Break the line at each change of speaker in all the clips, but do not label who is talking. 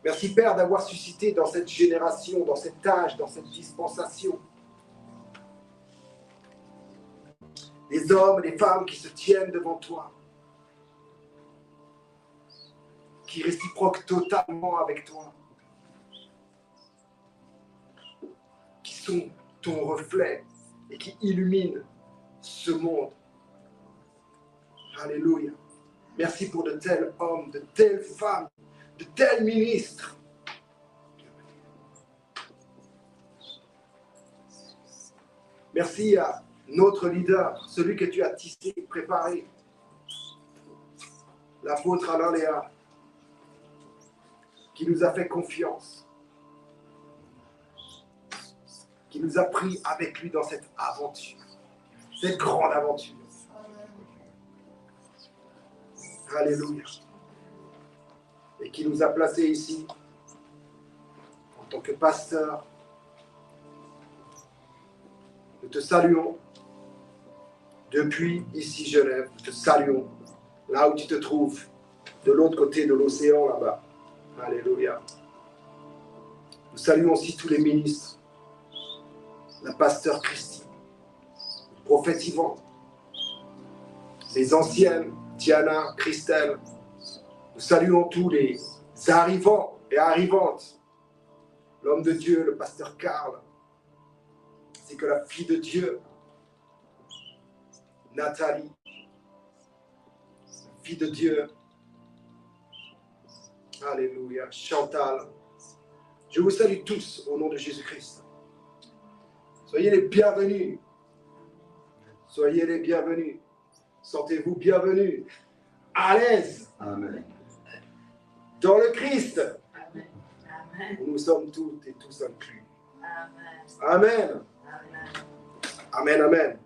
Merci Père d'avoir suscité dans cette génération, dans cet âge, dans cette dispensation, des hommes, des femmes qui se tiennent devant toi, qui réciproquent totalement avec toi, qui sont ton reflet et qui illuminent ce monde. Alléluia. Merci pour de tels hommes, de telles femmes, de tels ministres. Merci à notre leader, celui que tu as tissé, préparé, l'apôtre Alain Léa, qui nous a fait confiance, qui nous a pris avec lui dans cette aventure, cette grande aventure. Alléluia. Et qui nous a placés ici en tant que pasteur. Nous te saluons depuis ici Genève. Nous te saluons là où tu te trouves, de l'autre côté de l'océan là-bas. Alléluia. Nous saluons aussi tous les ministres, la pasteur Christy, le prophète Yvan, les anciennes, Diana, Christelle. Nous saluons tous les arrivants et arrivantes, l'homme de Dieu, le pasteur Karl, ainsi que la fille de Dieu, Nathalie, la fille de Dieu, alléluia, Chantal. Je vous salue tous au nom de Jésus-Christ. Soyez les bienvenus. Soyez les bienvenus. Sentez-vous bienvenus, à l'aise.
Amen.
Dans le Christ.
Amen. Amen.
Nous sommes toutes et tous inclus.
Amen.
Amen.
Amen.
Amen, amen.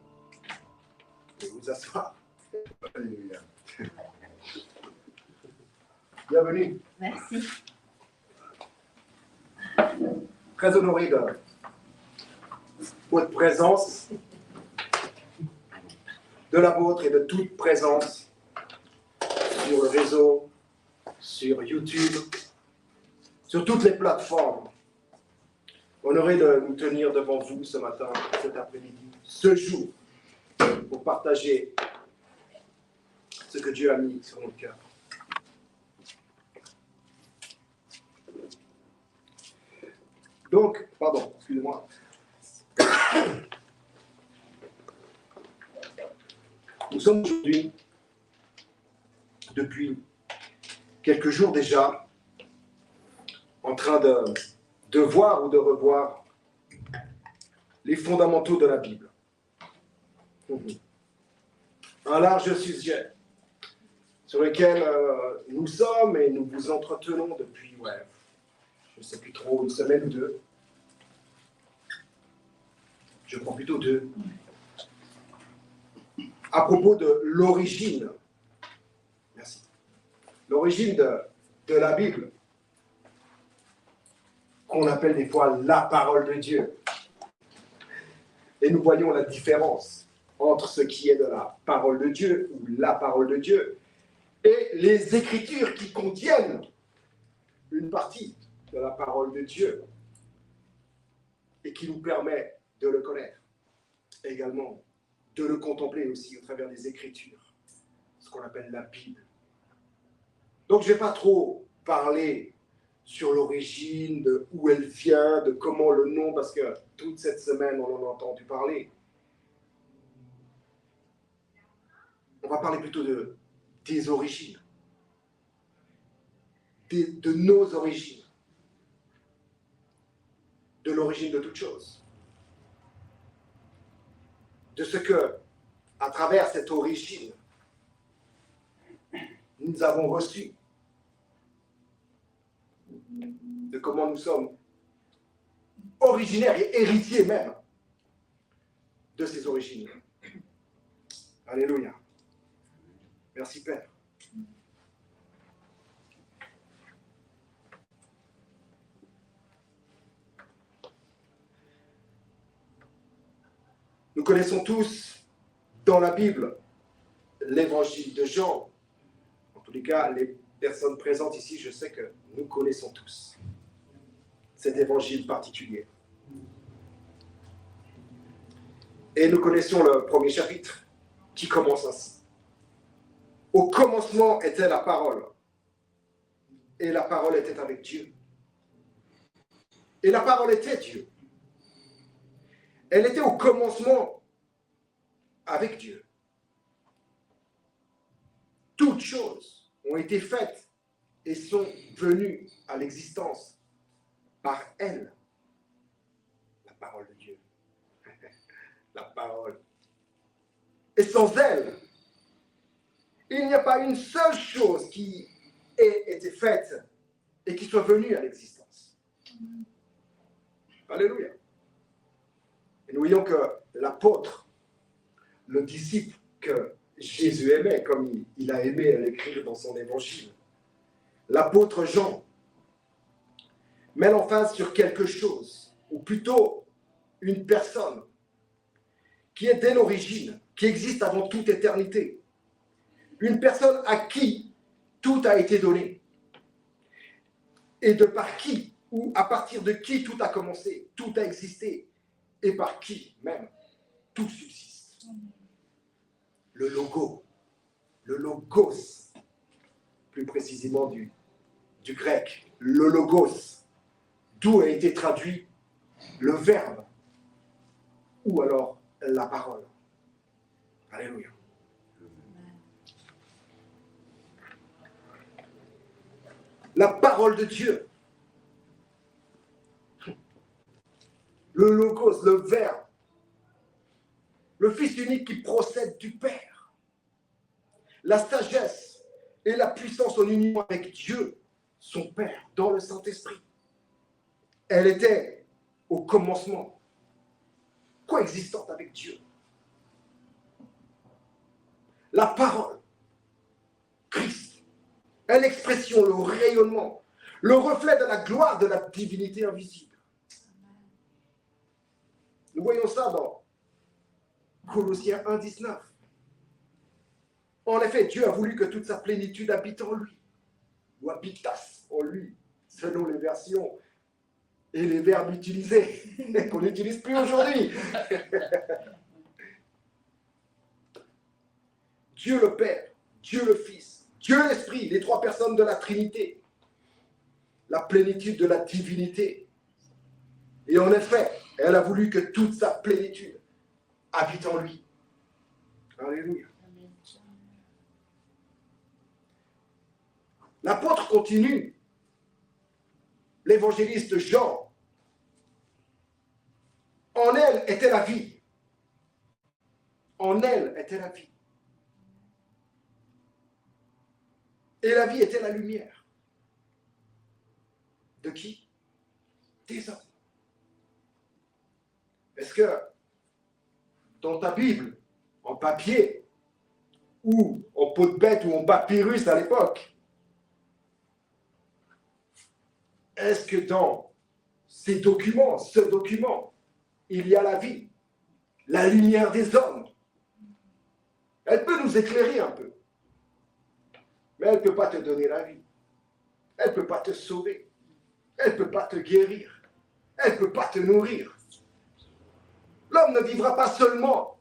Je vais vous asseoir.
Alléluia.
Bienvenue.
Merci.
Très honoré de votre présence, de la vôtre et de toute présence sur le réseau, sur YouTube, sur toutes les plateformes. Honoré de nous tenir devant vous ce matin, cet après-midi, ce jour, pour partager ce que Dieu a mis sur notre cœur. Donc, pardon, excusez-moi. Nous sommes aujourd'hui, depuis quelques jours déjà, en train de voir ou de revoir les fondamentaux de la Bible. Un large sujet sur lequel nous sommes et nous vous entretenons depuis, je ne sais plus trop, une semaine ou deux. Je crois plutôt deux. À propos de l'origine. Merci. L'origine de la Bible, qu'on appelle des fois la parole de Dieu. Et nous voyons la différence entre ce qui est de la parole de Dieu ou la parole de Dieu et les Écritures qui contiennent une partie de la parole de Dieu et qui nous permet de le connaître, et également de le contempler aussi au travers des Écritures, ce qu'on appelle la Bible. Donc je ne vais pas trop parler sur l'origine, de où elle vient, de comment le nom, parce que toute cette semaine on en a entendu parler. On va parler plutôt des origines, de nos origines, de l'origine de toute chose. De ce que, à travers cette origine, nous avons reçu, de comment nous sommes originaires et héritiers même de ces origines. Alléluia. Merci Père. Nous connaissons tous dans la Bible l'évangile de Jean, en tous les cas les personnes présentes ici, je sais que nous connaissons tous cet évangile particulier. Et nous connaissons le premier chapitre qui commence ainsi. Au commencement était la parole, et la parole était avec Dieu. Et la parole était Dieu. Elle était au commencement avec Dieu. Toutes choses ont été faites et sont venues à l'existence par elle, la parole de Dieu. La parole. Et sans elle, il n'y a pas une seule chose qui ait été faite et qui soit venue à l'existence. Alléluia. Et nous voyons que l'apôtre, le disciple que Jésus aimait, comme il a aimé à l'écrire dans son évangile, l'apôtre Jean, met l'emphase sur quelque chose, ou plutôt une personne qui est dès l'origine, qui existe avant toute éternité. Une personne à qui tout a été donné. Et de par qui, ou à partir de qui tout a commencé, tout a existé, et par qui même tout subsiste. Le logos, plus précisément du grec, le logos, d'où a été traduit le verbe, ou alors la parole. Alléluia. La parole de Dieu, le logos, le verbe, le Fils unique qui procède du Père, la sagesse et la puissance en union avec Dieu, son Père, dans le Saint-Esprit. Elle était au commencement, coexistante avec Dieu. La parole, Christ, est l'expression, le rayonnement, le reflet de la gloire de la divinité invisible. Nous voyons ça dans Colossiens 1,19. En effet, Dieu a voulu que toute sa plénitude habite en lui, ou habitas en lui, selon les versions et les verbes utilisés, qu'on n'utilise plus aujourd'hui. Dieu le Père, Dieu le Fils, Dieu l'Esprit, les trois personnes de la Trinité, la plénitude de la divinité. Et en effet, elle a voulu que toute sa plénitude habite en lui. Alléluia. L'apôtre continue. L'évangéliste Jean. En elle était la vie. En elle était la vie. Et la vie était la lumière. De qui? Des hommes. Est-ce que dans ta Bible, en papier, ou en peau de bête, ou en papyrus à l'époque, est-ce que dans ces documents, ce document, il y a la vie, la lumière des hommes? Elle peut nous éclairer un peu, mais elle ne peut pas te donner la vie. Elle ne peut pas te sauver. Elle ne peut pas te guérir. Elle ne peut pas te nourrir. L'homme ne vivra pas seulement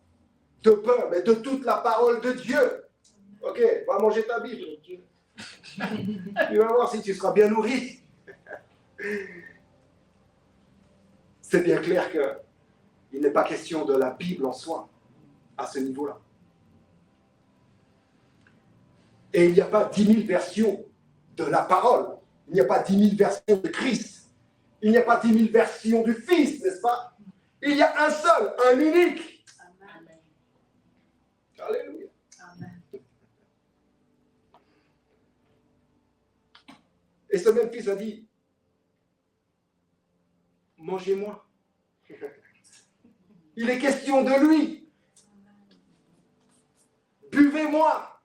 de peur, mais de toute la parole de Dieu. Ok, va manger ta Bible. Tu vas voir si tu seras bien nourri. C'est bien clair qu'il n'est pas question de la Bible en soi, à ce niveau-là. Et il n'y a pas 10 000 versions de la parole. Il n'y a pas 10 000 versions de Christ. Il n'y a pas 10 000 versions du Fils, n'est-ce pas? Il y a un seul, un unique.
Amen.
Alléluia.
Amen.
Et ce même Fils a dit, mangez-moi. Il est question de lui. Buvez-moi.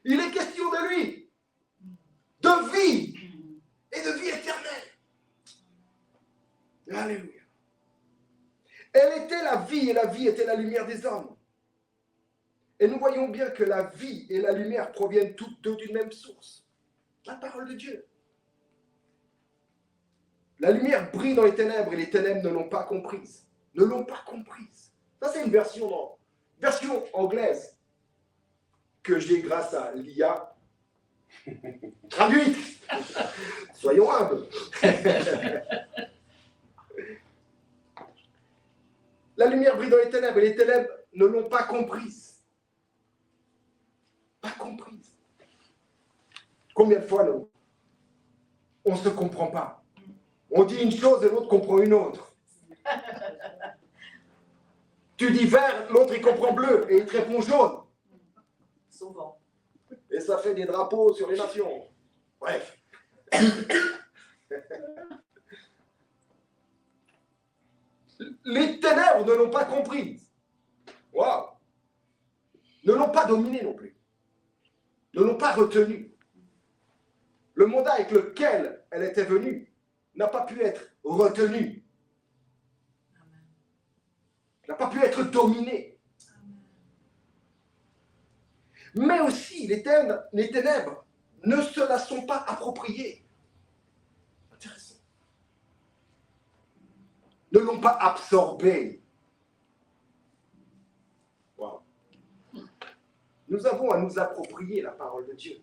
Il est question de lui. De vie. Et de vie éternelle. Alléluia. Elle était la vie et la vie était la lumière des hommes. Et nous voyons bien que la vie et la lumière proviennent toutes deux d'une même source. La parole de Dieu. La lumière brille dans les ténèbres et les ténèbres ne l'ont pas comprise. Ne l'ont pas comprise. Ça, c'est une version anglaise que j'ai grâce à l'IA traduite. Soyons humbles. La lumière brille dans les ténèbres et les ténèbres ne l'ont pas comprise. Pas comprise. Combien de fois, nous, on ne se comprend pas. On dit une chose et l'autre comprend une autre. Tu dis vert, l'autre il comprend bleu et il te répond jaune.
Souvent.
Et ça fait des drapeaux sur les nations. Bref. Les ténèbres ne l'ont pas comprise. Waouh. Ne l'ont pas dominé non plus. Ne l'ont pas retenu. Le mandat avec lequel elle était venue n'a pas pu être retenu. N'a pas pu être dominé. Mais aussi, les ténèbres ne se la sont pas appropriées. Intéressant. Ne l'ont pas absorbée. Wow. Nous avons à nous approprier la parole de Dieu.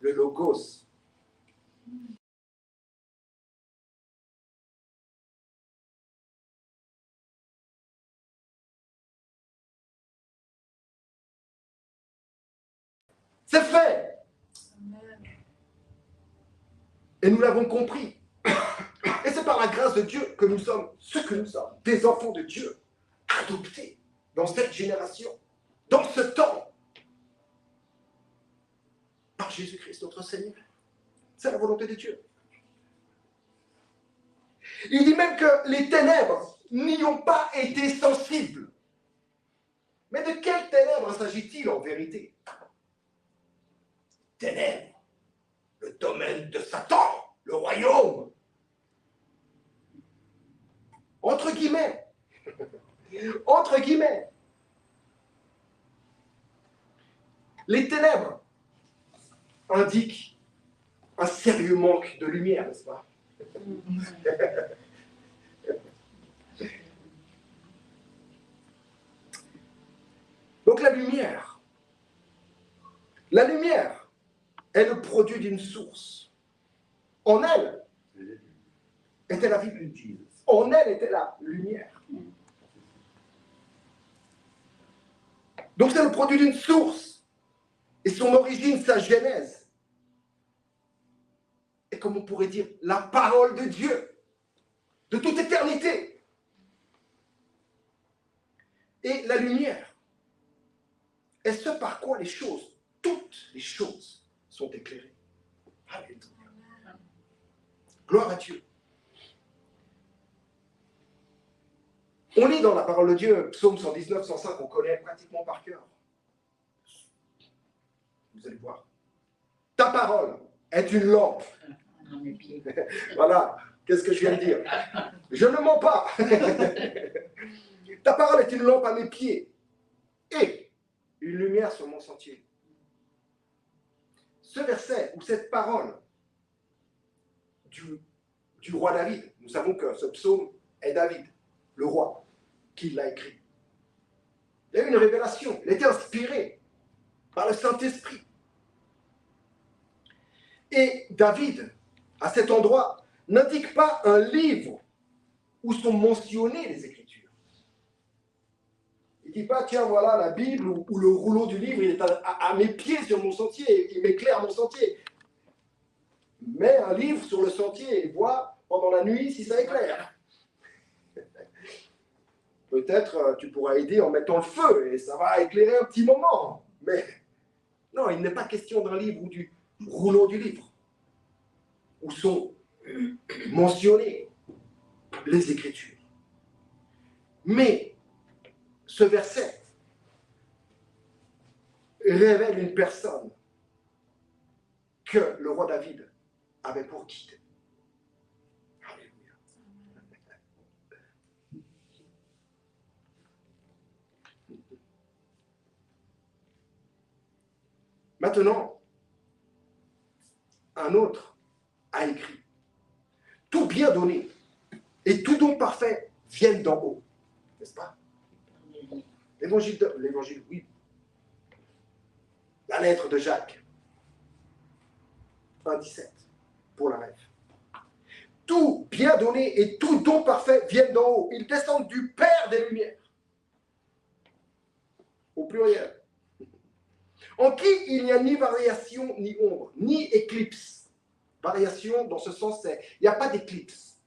Le logos. C'est fait. Et nous l'avons compris. Et c'est par la grâce de Dieu que nous sommes ce que nous sommes, des enfants de Dieu, adoptés dans cette génération, dans ce temps, par Jésus-Christ notre Seigneur. C'est la volonté de Dieu. Il dit même que les ténèbres n'y ont pas été sensibles. Mais de quelles ténèbres s'agit-il en vérité? Ténèbres, le domaine de Satan, le royaume. Entre guillemets. Entre guillemets. Les ténèbres indiquent un sérieux manque de lumière, n'est-ce pas? Donc la lumière est le produit d'une source. En elle était la vie. En elle était la lumière. Donc c'est le produit d'une source. Et son origine, sa genèse. Et comme on pourrait dire, la parole de Dieu, de toute éternité. Et la lumière est ce par quoi les choses, toutes les choses, sont éclairées. Alléluia. Gloire à Dieu. On lit dans la parole de Dieu, Psaume 119, 105, on connaît pratiquement par cœur. Vous allez voir. Ta parole est une lampe. Voilà, qu'est-ce que je viens de dire? Je ne mens pas. Ta parole est une lampe à mes pieds et une lumière sur mon sentier. Ce verset ou cette parole du roi David, nous savons que ce psaume est David, le roi, qui l'a écrit. Il y a eu une révélation, il a été inspiré par le Saint-Esprit. Et David, à cet endroit, n'indique pas un livre où sont mentionnées les Écritures. Il ne dit pas, tiens, voilà la Bible ou le rouleau du livre, il est à mes pieds sur mon sentier, il m'éclaire mon sentier. Mets un livre sur le sentier et vois pendant la nuit si ça éclaire. Peut-être tu pourras aider en mettant le feu et ça va éclairer un petit moment. Mais non, il n'est pas question d'un livre ou du rouleau du livre où sont mentionnées les Écritures. Mais ce verset révèle une personne que le roi David avait pour guide. Alléluia. Maintenant, un autre a écrit, tout bien donné et tout don parfait viennent d'en haut. N'est-ce pas? L'évangile, oui. La lettre de Jacques, 1,17, pour la rêve. Tout bien donné et tout don parfait viennent d'en haut. Ils descendent du Père des Lumières. Au pluriel. En qui il n'y a ni variation, ni ombre, ni éclipse. Variation, dans ce sens, c'est il n'y a pas d'éclipse.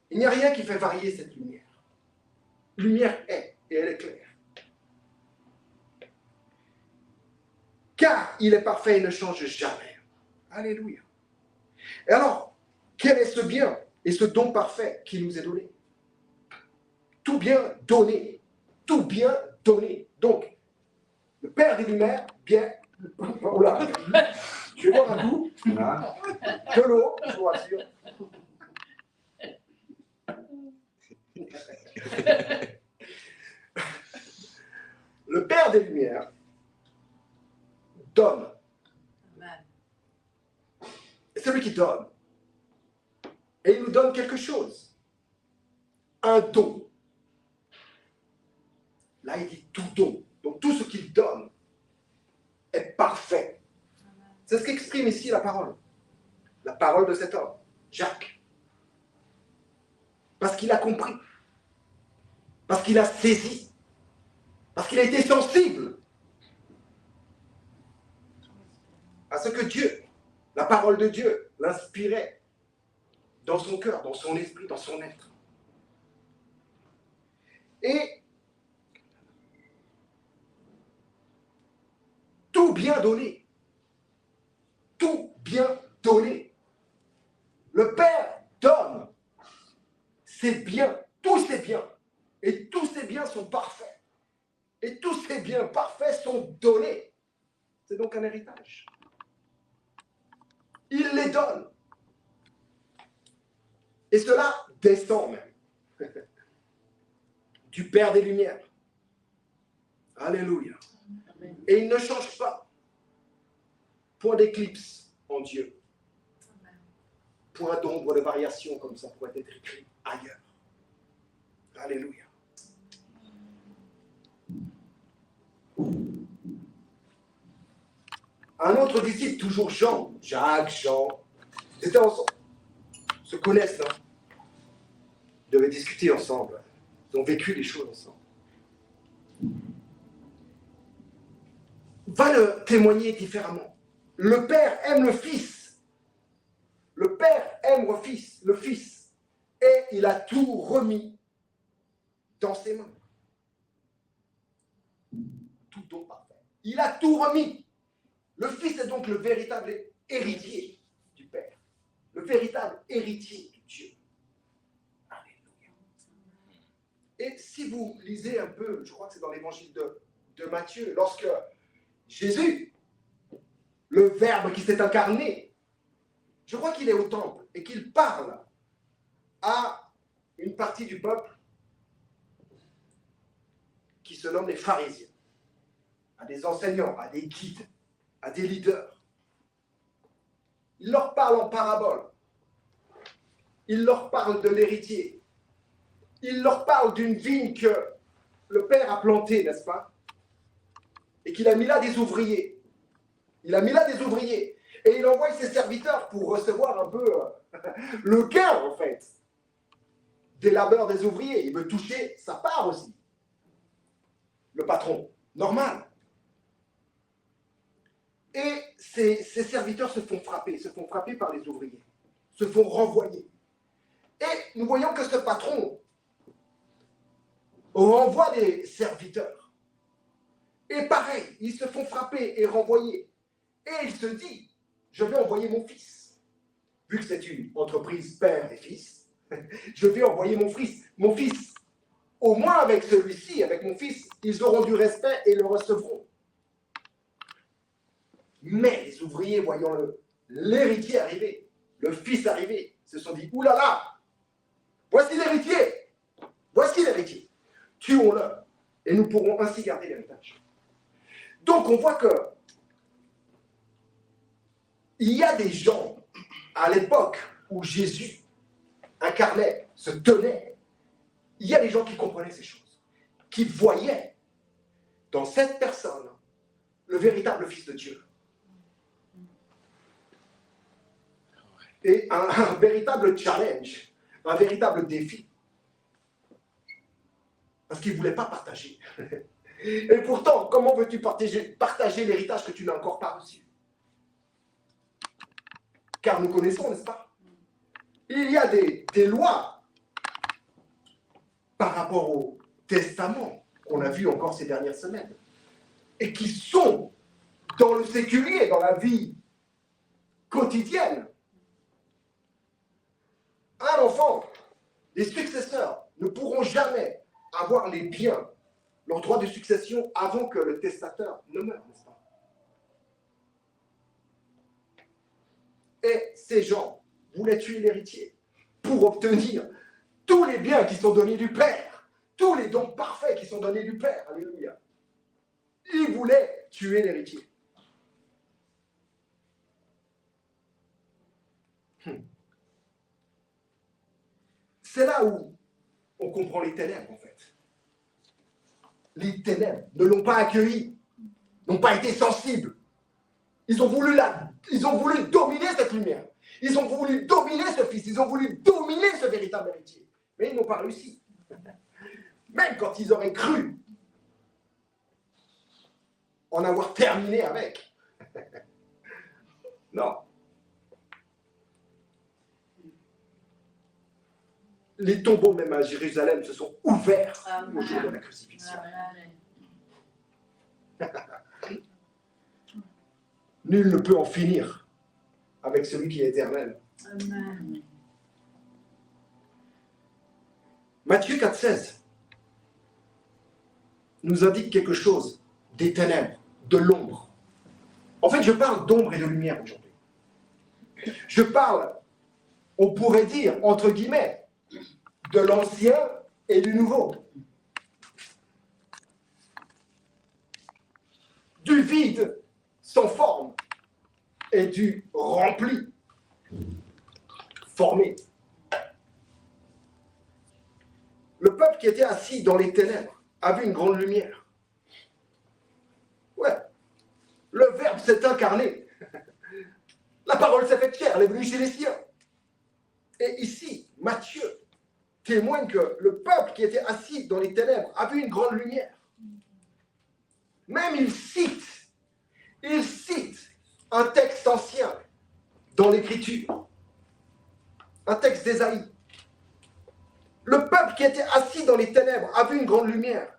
Il n'y a rien qui fait varier cette lumière. Lumière est, et elle est claire. Car il est parfait et ne change jamais. Alléluia. Et alors, quel est ce bien et ce don parfait qui nous est donné? Tout bien donné. Tout bien donné. Donc, le Père des Lumières, bien. Oula, je vais boire un coup. Voilà. De l'eau, je vous rassure. Le Père des Lumières donne. Et c'est lui qui donne. Et il nous donne quelque chose. Un don. Là, il dit tout don. Donc tout ce qu'il donne est parfait. C'est ce qu'exprime ici la parole. La parole de cet homme, Jacques. Parce qu'il a compris. Parce qu'il a saisi. Parce qu'il a été sensible à ce que Dieu, la parole de Dieu, l'inspirait dans son cœur, dans son esprit, dans son être. Et tout bien donné. Tout bien donné. Le Père donne ses biens, tous ses biens. Et tous ces biens sont parfaits. Et tous ces biens parfaits sont donnés. C'est donc un héritage. Il les donne. Et cela descend même du Père des Lumières. Alléluia. Et il ne change pas. Point d'éclipse en Dieu. Point d'ombre de variation, comme ça pourrait être écrit ailleurs. Alléluia. Un autre disciple, toujours Jean, Jacques, Jean, ils étaient ensemble, se connaissent, hein. Ils devaient discuter ensemble, ils ont vécu les choses ensemble. Va le témoigner différemment. Le Père aime le Fils. Le Père aime le Fils. Et il a tout remis dans ses mains. Tout don parfait. Il a tout remis. Le Fils est donc le véritable héritier du Père. Le véritable héritier de Dieu. Alléluia. Et si vous lisez un peu, je crois que c'est dans l'évangile de Matthieu, lorsque Jésus, le Verbe qui s'est incarné, je crois qu'il est au temple et qu'il parle à une partie du peuple qui se nomme les pharisiens, à des enseignants, à des guides, à des leaders. Il leur parle en parabole. Il leur parle de l'héritier. Il leur parle d'une vigne que le Père a plantée, n'est-ce pas? Et qu'il a mis là des ouvriers. Il a mis là des ouvriers. Et il envoie ses serviteurs pour recevoir un peu le gain, en fait, des labeurs des ouvriers. Il veut toucher sa part aussi. Le patron, normal. Et ces serviteurs se font frapper par les ouvriers, se font renvoyer. Et nous voyons que ce patron renvoie des serviteurs. Et pareil, ils se font frapper et renvoyer. Et il se dit, je vais envoyer mon fils. Vu que c'est une entreprise père et fils, je vais envoyer mon fils. Mon fils, au moins avec celui-ci, avec mon fils, ils auront du respect et le recevront. Mais les ouvriers, voyant l'héritier arriver, le fils arriver, se sont dit, oulala, voici l'héritier, tuons-le, et nous pourrons ainsi garder l'héritage. Donc on voit que il y a des gens, à l'époque où Jésus incarnait, se tenait, il y a des gens qui comprenaient ces choses, qui voyaient dans cette personne le véritable Fils de Dieu. Et un véritable challenge, un véritable défi. Parce qu'il ne voulait pas partager. Et pourtant, comment veux-tu partager l'héritage que tu n'as encore pas reçu? Car nous connaissons, n'est-ce pas? Il y a des lois par rapport au testament qu'on a vu encore ces dernières semaines et qui sont dans le séculier, dans la vie quotidienne. Un enfant, les successeurs ne pourront jamais avoir les biens, leur droit de succession avant que le testateur ne meure, n'est-ce pas? Et ces gens voulaient tuer l'héritier pour obtenir tous les biens qui sont donnés du Père, tous les dons parfaits qui sont donnés du Père. Alléluia. Ils voulaient tuer l'héritier. C'est là où on comprend les ténèbres, en fait. Les ténèbres ne l'ont pas accueilli, n'ont pas été sensibles. Ils ont voulu dominer cette lumière. Ils ont voulu dominer ce Fils. Ils ont voulu dominer ce véritable héritier. Mais ils n'ont pas réussi. Même quand ils auraient cru en avoir terminé avec. Non. Les tombeaux, même à Jérusalem, se sont ouverts au jour de la crucifixion. Nul ne peut en finir avec celui qui est éternel.
Amen.
Matthieu 4,16 nous indique quelque chose des ténèbres, de l'ombre. En fait, je parle d'ombre et de lumière aujourd'hui. Je parle, on pourrait dire, entre guillemets, de l'ancien et du nouveau. Du vide sans forme et du rempli, formé. Le peuple qui était assis dans les ténèbres a vu une grande lumière. Ouais, le Verbe s'est incarné. La parole s'est faite chair, elle est venue chez les siens. Et ici, Matthieu témoigne que le peuple qui était assis dans les ténèbres a vu une grande lumière. Même il cite un texte ancien dans l'Écriture, un texte d'Ésaïe. Le peuple qui était assis dans les ténèbres a vu une grande lumière.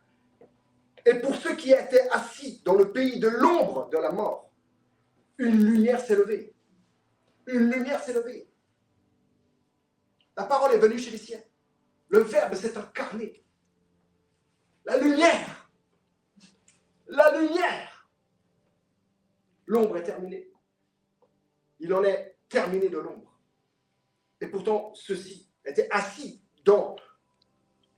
Et pour ceux qui étaient assis dans le pays de l'ombre de la mort, une lumière s'est levée. Une lumière s'est levée. La parole est venue chez les siens. Le Verbe s'est incarné. La lumière. La lumière. L'ombre est terminée. Il en est terminé de l'ombre. Et pourtant, ceux-ci étaient assis dans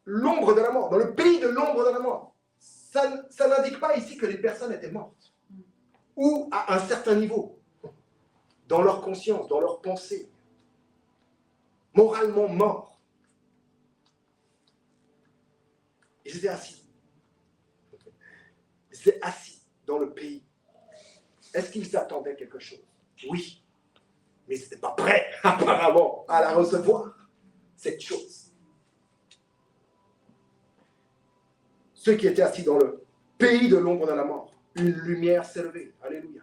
l'ombre de la mort, dans le pays de l'ombre de la mort. Ça n'indique pas ici que les personnes étaient mortes. Ou à un certain niveau, dans leur conscience, dans leur pensée, moralement morts. Ils étaient assis. Ils étaient assis dans le pays. Est-ce qu'ils attendaient quelque chose? Oui. Mais ils n'étaient pas prêts, apparemment, à la recevoir, cette chose. Ceux qui étaient assis dans le pays de l'ombre de la mort, une lumière s'est levée. Alléluia.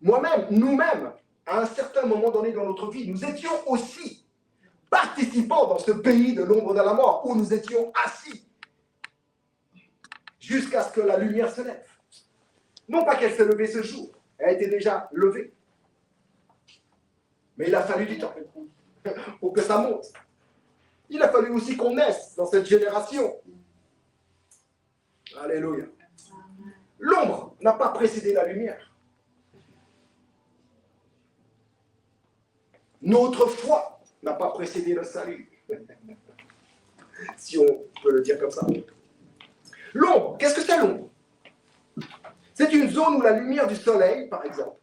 Moi-même, nous-mêmes, à un certain moment donné dans notre vie, nous étions aussi participants dans ce pays de l'ombre de la mort, où nous étions assis, jusqu'à ce que la lumière se lève. Non pas qu'elle s'est levée ce jour, elle était déjà levée. Mais il a fallu du temps pour que ça monte. Il a fallu aussi qu'on naisse dans cette génération. Alléluia. L'ombre n'a pas précédé la lumière. Notre foi n'a pas précédé le salut. Si on peut le dire comme ça. L'ombre, qu'est-ce que c'est l'ombre? C'est une zone où la lumière du soleil, par exemple,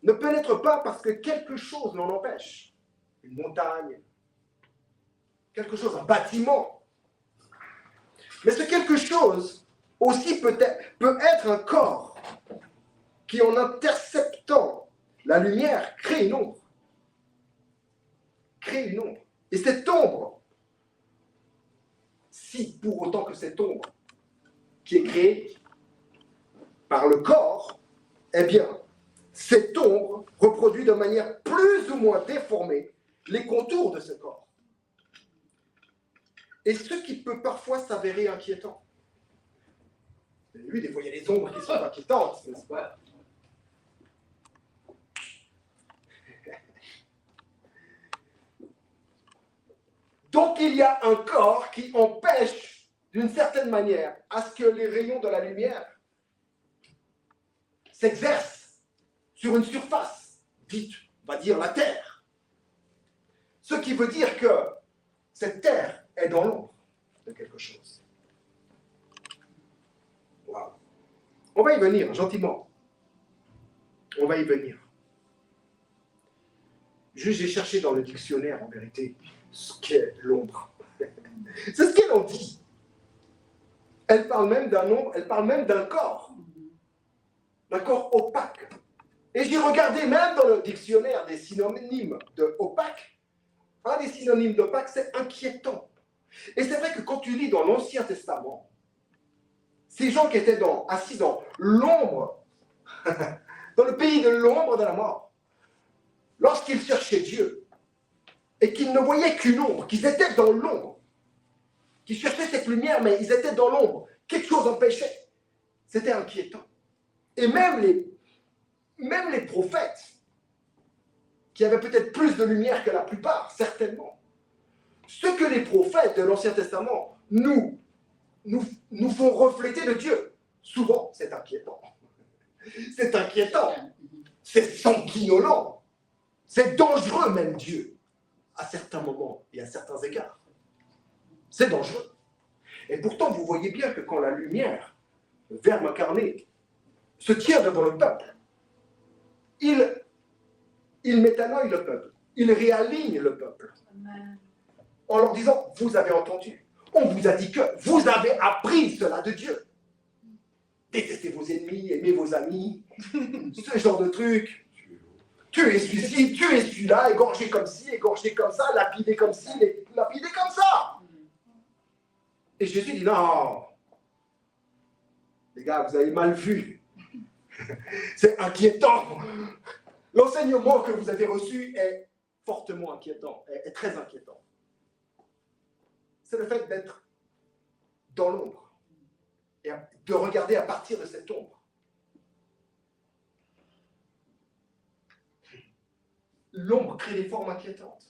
ne pénètre pas parce que quelque chose l'en empêche. Une montagne, quelque chose, un bâtiment. Mais ce quelque chose aussi peut être un corps qui, en interceptant la lumière, crée une ombre. Crée une ombre. Et cette ombre, si pour autant que cette ombre qui est créée par le corps, eh bien, cette ombre reproduit de manière plus ou moins déformée les contours de ce corps. Et ce qui peut parfois s'avérer inquiétant. Lui, des fois, il y a des ombres qui sont inquiétantes, n'est-ce pas? Donc, il y a un corps qui empêche, d'une certaine manière, à ce que les rayons de la lumière s'exercent sur une surface, dite, on va dire, la Terre. Ce qui veut dire que cette Terre est dans l'ombre de quelque chose. Wow. On va y venir, gentiment. On va y venir. Juste, j'ai cherché dans le dictionnaire, en vérité, ce qu'est l'ombre. C'est ce qu'elle en dit. Elle parle même d'un ombre, elle parle même d'un corps opaque. Et j'ai regardé même dans le dictionnaire des synonymes de opaque. Un des synonymes d'opaque, c'est inquiétant. Et c'est vrai que quand tu lis dans l'Ancien Testament, ces gens qui étaient assis dans l'ombre, dans le pays de l'ombre de la mort, lorsqu'ils cherchaient Dieu, et qu'ils ne voyaient qu'une ombre, qu'ils étaient dans l'ombre, qu'ils cherchaient cette lumière, mais ils étaient dans l'ombre, quelque chose empêchait. C'était inquiétant. Et même les prophètes, qui avaient peut-être plus de lumière que la plupart, certainement, ce que les prophètes de l'Ancien Testament nous font refléter de Dieu, souvent, c'est inquiétant. C'est inquiétant. C'est sanguinolent. C'est dangereux même, Dieu, à certains moments et à certains égards. C'est dangereux. Et pourtant, vous voyez bien que quand la lumière, le Verbe incarné, se tient devant le peuple, il métanoïe le peuple, il réaligne le peuple. Amen. En leur disant, vous avez entendu, on vous a dit que, vous avez appris cela de Dieu. Détestez vos ennemis, aimez vos amis, ce genre de trucs. Tuez celui-ci, tuez celui-là, égorgez comme ci, égorgez comme ça, lapidez comme ci, lapidez comme ça. Et Jésus dit, non, les gars, vous avez mal vu. C'est inquiétant. L'enseignement que vous avez reçu est fortement inquiétant, est très inquiétant. C'est le fait d'être dans l'ombre et de regarder à partir de cette ombre. L'ombre crée des formes inquiétantes.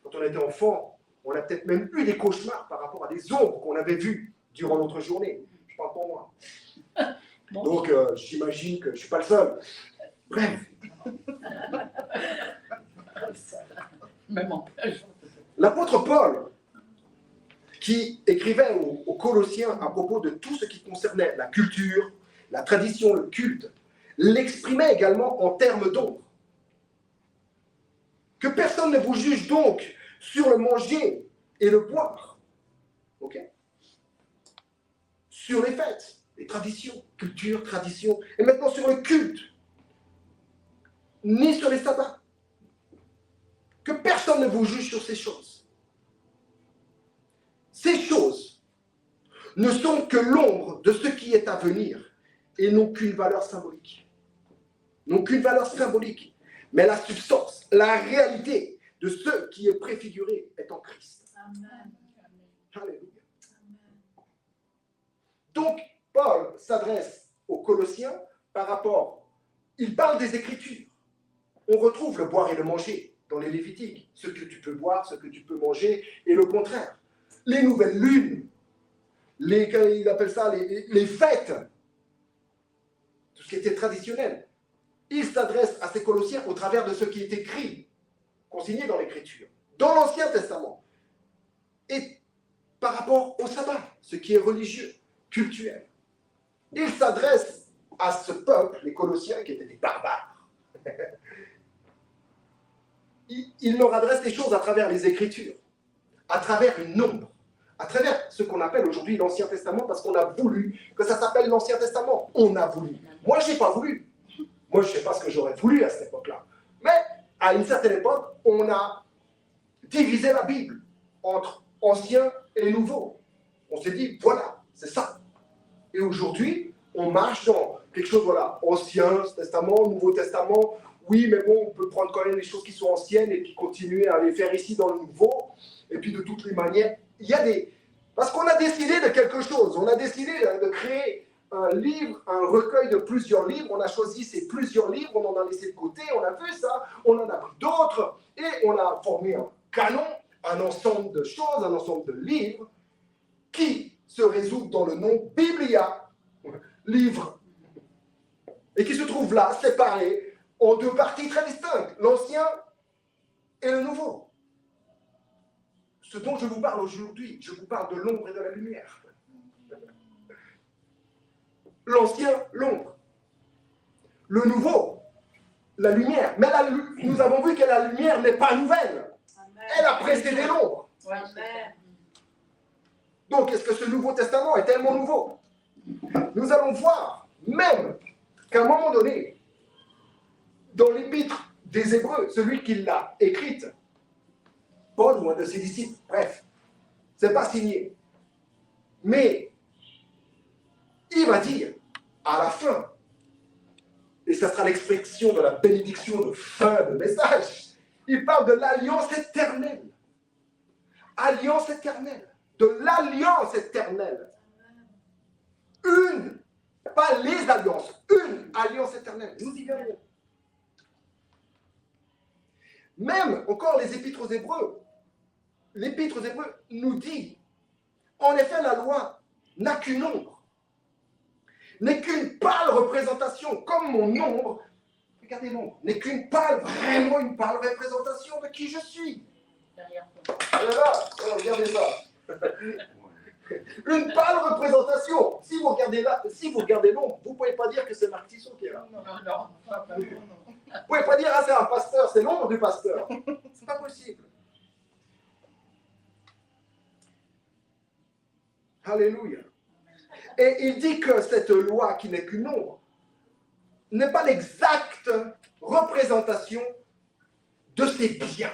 Quand on était enfant, on a peut-être même eu des cauchemars par rapport à des ombres qu'on avait vues durant notre journée. Je parle pour moi. Bon. Donc, j'imagine que je ne suis pas le seul. Bref. L'apôtre Paul, qui écrivait aux Colossiens à propos de tout ce qui concernait la culture, la tradition, le culte, l'exprimait également en termes d'ombre. Que personne ne vous juge donc sur le manger et le boire. Ok ? Sur les fêtes, les traditions, culture, tradition, et maintenant sur le culte, ni sur les sabbats. Que personne ne vous juge sur ces choses. Ces choses ne sont que l'ombre de ce qui est à venir et n'ont qu'une valeur symbolique. N'ont qu'une valeur symbolique. Mais la substance, la réalité de ce qui est préfiguré est en Christ. Amen. Alléluia. Amen. Donc, Paul s'adresse aux Colossiens par rapport, il parle des Écritures. On retrouve le boire et le manger dans les Lévitiques, ce que tu peux boire, ce que tu peux manger, et le contraire. Les nouvelles lunes, il appelle ça les fêtes, tout ce qui était traditionnel. Il s'adresse à ces Colossiens au travers de ce qui est écrit, consigné dans l'Écriture, dans l'Ancien Testament, et par rapport au sabbat, ce qui est religieux, cultuel. il s'adresse à ce peuple, les Colossiens, qui étaient des barbares. Il leur adresse les choses à travers les Écritures, à travers une ombre, à travers ce qu'on appelle aujourd'hui l'Ancien Testament, parce qu'on a voulu que ça s'appelle l'Ancien Testament. On a voulu. Moi, je n'ai pas voulu. Moi, je ne sais pas ce que j'aurais voulu à cette époque-là. Mais à une certaine époque, on a divisé la Bible entre Ancien et Nouveau. On s'est dit, voilà, c'est ça. Et aujourd'hui, on marche dans quelque chose, voilà, Ancien Testament, Nouveau Testament. Oui, mais bon, on peut prendre quand même les choses qui sont anciennes et puis continuer à les faire ici dans le Nouveau. Et puis de toutes les manières, il y a des... Parce qu'on a décidé de quelque chose. On a décidé de créer un livre, un recueil de plusieurs livres. On a choisi ces plusieurs livres, on en a laissé de côté, on a fait ça, on en a pris d'autres. Et on a formé un canon, un ensemble de choses, un ensemble de livres qui se résument dans le nom Biblia, livre. Et qui se trouvent là, séparés, en deux parties très distinctes, l'Ancien et le Nouveau. Ce dont je vous parle aujourd'hui, je vous parle de l'ombre et de la lumière. L'Ancien, l'ombre. Le Nouveau, la lumière. Mais nous avons vu que la lumière n'est pas nouvelle. Amen. Elle a précédé l'ombre.
Amen.
Donc, est-ce que ce Nouveau Testament est tellement nouveau? Nous allons voir, même qu'à un moment donné, dans l'épître des Hébreux, celui qui l'a écrite, Paul ou un de ses disciples, bref, c'est pas signé. Mais il va dire à la fin, et ça sera l'expression de la bénédiction de fin de message, il parle de l'alliance éternelle. Alliance éternelle. De l'alliance éternelle. Une, pas les alliances, une alliance éternelle. Nous y verrons. Même encore les épîtres aux Hébreux, l'épître aux Hébreux nous dit, en effet, la loi n'a qu'une ombre, n'est qu'une pâle représentation, comme mon ombre, regardez l'ombre, n'est qu'une pâle, vraiment une pâle représentation de qui je suis. Là, regardez ça. Une pâle représentation. Si vous regardez l'ombre, vous ne pouvez pas dire que c'est Marc Tisson qui est là.
Non.
Vous ne pouvez pas dire, ah, c'est un pasteur, c'est l'ombre du pasteur. C'est pas possible. Alléluia. Et il dit que cette loi, qui n'est qu'une ombre, n'est pas l'exacte représentation de ses biens.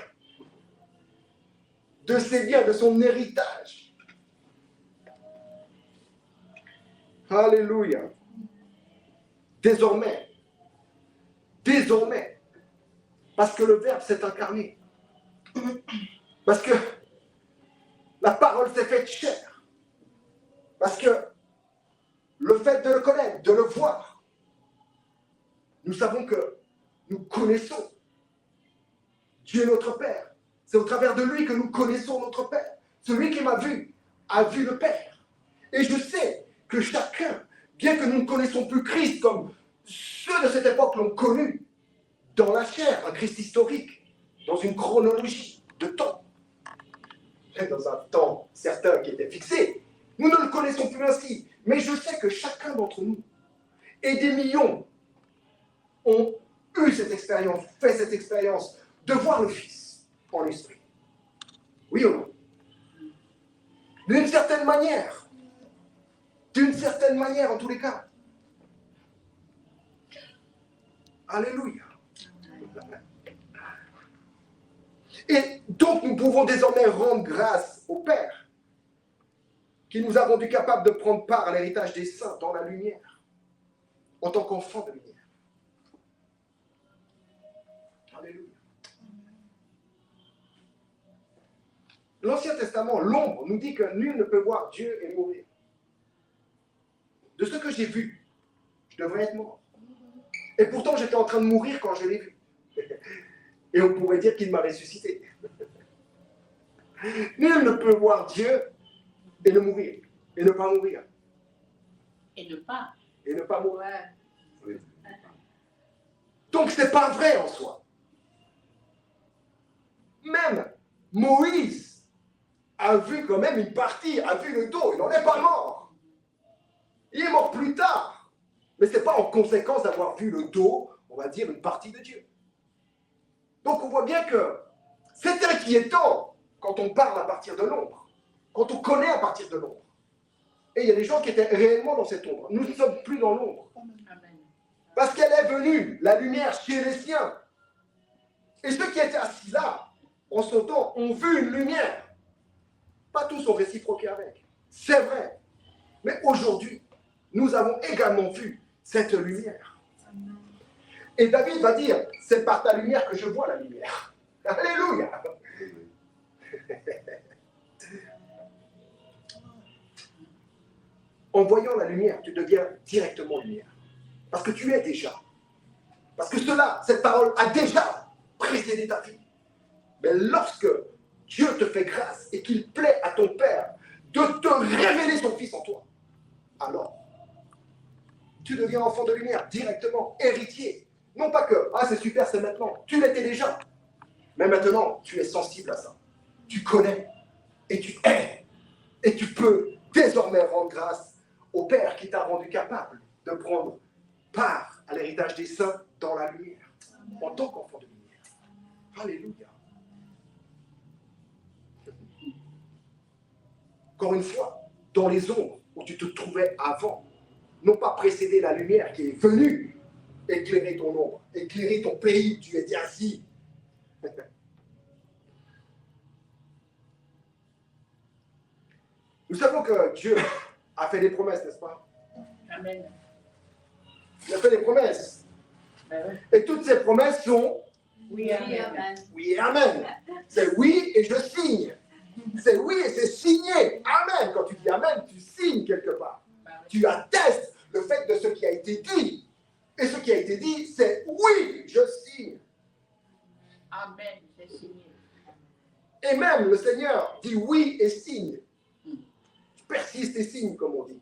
De ses biens, de son héritage. Alléluia. Désormais, parce que le Verbe s'est incarné, parce que la parole s'est faite chair, parce que le fait de le connaître, de le voir, nous savons que nous connaissons Dieu notre Père. C'est au travers de lui que nous connaissons notre Père. Celui qui m'a vu a vu le Père. Et je sais que chacun, bien que nous ne connaissons plus Christ comme ceux de cette époque l'ont connu, dans la chair, un Christ historique, dans une chronologie de temps, dans un temps certain qui était fixé, nous ne le connaissons plus ainsi. Mais je sais que chacun d'entre nous, et des millions, ont eu cette expérience, fait cette expérience de voir le Fils en l'esprit. Oui ou non? D'une certaine manière en tous les cas. Alléluia. Et donc nous pouvons désormais rendre grâce au Père qui nous a rendus capables de prendre part à l'héritage des saints dans la lumière, en tant qu'enfants de lumière. Alléluia. L'Ancien Testament, l'ombre, nous dit que nul ne peut voir Dieu et mourir. De ce que j'ai vu, je devrais être mort. Et pourtant, j'étais en train de mourir quand je l'ai vu. Et on pourrait dire qu'il m'a ressuscité. Nul ne peut voir Dieu et ne mourir. Et ne pas mourir.
Et ne
pas mourir.
Ouais.
Oui. Donc, ce n'est pas vrai en soi. Même Moïse a vu quand même une partie, a vu le dos, il n'en est pas mort. Il est mort plus tard. Mais ce n'est pas en conséquence d'avoir vu le dos, on va dire, une partie de Dieu. Donc on voit bien que c'est inquiétant quand on parle à partir de l'ombre, quand on connaît à partir de l'ombre. Et il y a des gens qui étaient réellement dans cette ombre. Nous ne sommes plus dans l'ombre. Parce qu'elle est venue, la lumière, chez les siens. Et ceux qui étaient assis là, en son temps, ont vu une lumière. Pas tous ont réciproqué avec. C'est vrai. Mais aujourd'hui, nous avons également vu cette lumière. Et David va dire, c'est par ta lumière que je vois la lumière. Alléluia. En voyant la lumière, tu deviens directement lumière. Parce que tu es déjà. Parce que cela, cette parole a déjà précédé ta vie. Mais lorsque Dieu te fait grâce et qu'il plaît à ton Père de te révéler son Fils en toi, alors tu deviens enfant de lumière directement, héritier. Non pas que, ah c'est super, c'est maintenant. Tu l'étais déjà. Mais maintenant, tu es sensible à ça. Tu connais et tu es. Et tu peux désormais rendre grâce au Père qui t'a rendu capable de prendre part à l'héritage des saints dans la lumière, en tant qu'enfant de lumière. Alléluia. Encore une fois, dans les ombres où tu te trouvais avant, non pas précéder la lumière qui est venue éclairer ton ombre, éclairer ton pays où tu étais assis. Nous savons que Dieu a fait des promesses, n'est-ce pas?
Amen.
Il a fait des promesses.
Ben
Et toutes ces promesses sont
oui, amen.
oui et amen. C'est oui et je signe. C'est oui et c'est signé. Amen. Quand tu dis amen, tu signes quelque part. Tu attestes le fait de ce qui a été dit. Et ce qui a été dit, c'est oui, je signe.
Amen, c'est signé.
Et même le Seigneur dit oui et signe. Persiste et signe, comme on dit.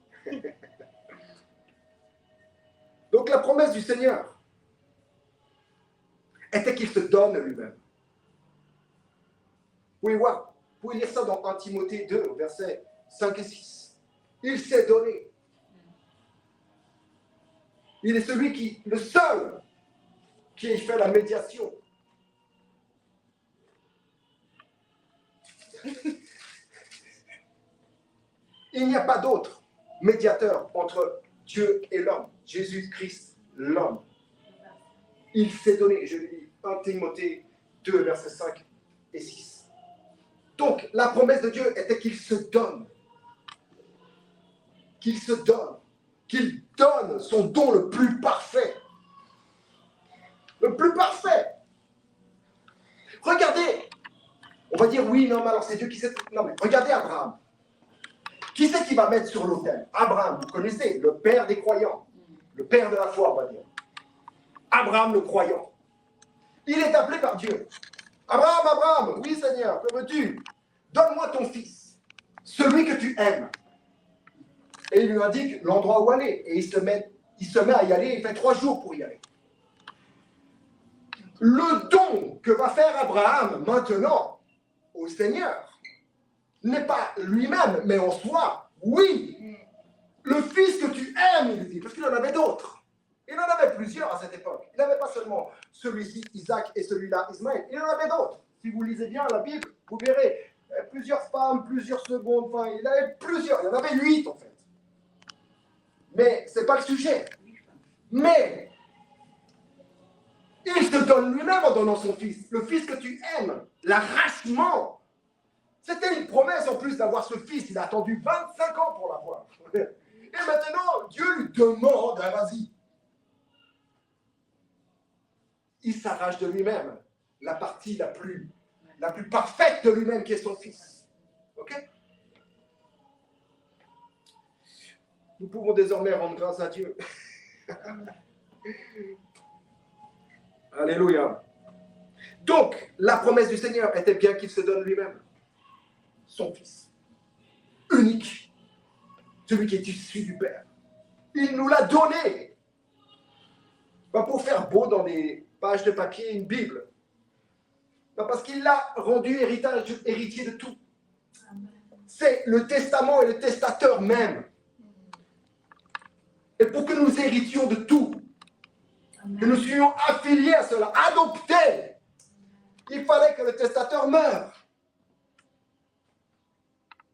Donc la promesse du Seigneur était qu'il se donne lui-même. Vous pouvez lire ça dans 1 Timothée 2, versets 5 et 6. Il s'est donné. Il est le seul qui ait fait la médiation. Il n'y a pas d'autre médiateur entre Dieu et l'homme. Jésus-Christ, l'homme. Il s'est donné, je lis 1 Timothée 2, versets 5 et 6. Donc, la promesse de Dieu était qu'il se donne. Qu'il se donne. Qu'il donne son don le plus parfait. Le plus parfait. Regardez. On va dire oui, non, mais alors c'est Dieu qui sait. Non, mais regardez Abraham. Qui c'est qui va mettre sur l'autel? Abraham, vous connaissez, le père des croyants. Le père de la foi, on va dire. Abraham le croyant. Il est appelé par Dieu. Abraham, Abraham, oui Seigneur, que veux-tu? Donne-moi ton fils, celui que tu aimes. Et il lui indique l'endroit où aller. Et il se met à y aller, il fait 3 jours pour y aller. Le don que va faire Abraham maintenant au Seigneur n'est pas lui-même, mais en soi, oui. Le fils que tu aimes, il dit, parce qu'il en avait d'autres. Il en avait plusieurs à cette époque. Il n'avait pas seulement celui-ci, Isaac, et celui-là, Ismaël. Il en avait d'autres. Si vous lisez bien la Bible, vous verrez plusieurs femmes, plusieurs secondes. Enfin, il avait plusieurs. Il en avait 8 en fait. Mais ce n'est pas le sujet. Mais il se donne lui-même en donnant son fils. Le fils que tu aimes, l'arrachement. C'était une promesse en plus d'avoir ce fils. Il a attendu 25 ans pour l'avoir. Et maintenant, Dieu lui demande, ah, vas-y. Il s'arrache de lui-même la partie la plus parfaite de lui-même qui est son fils. Ok? Nous pouvons désormais rendre grâce à Dieu. Alléluia. Donc, la promesse du Seigneur était bien qu'il se donne lui-même. Son fils. Unique. Celui qui est issu du Père. Il nous l'a donné. Pas pour faire beau dans des pages de papier, une Bible. Pas parce qu'il l'a rendu héritier de tout. C'est le testament et le testateur même. Et pour que nous héritions de tout, que nous soyons affiliés à cela, adoptés, il fallait que le testateur meure.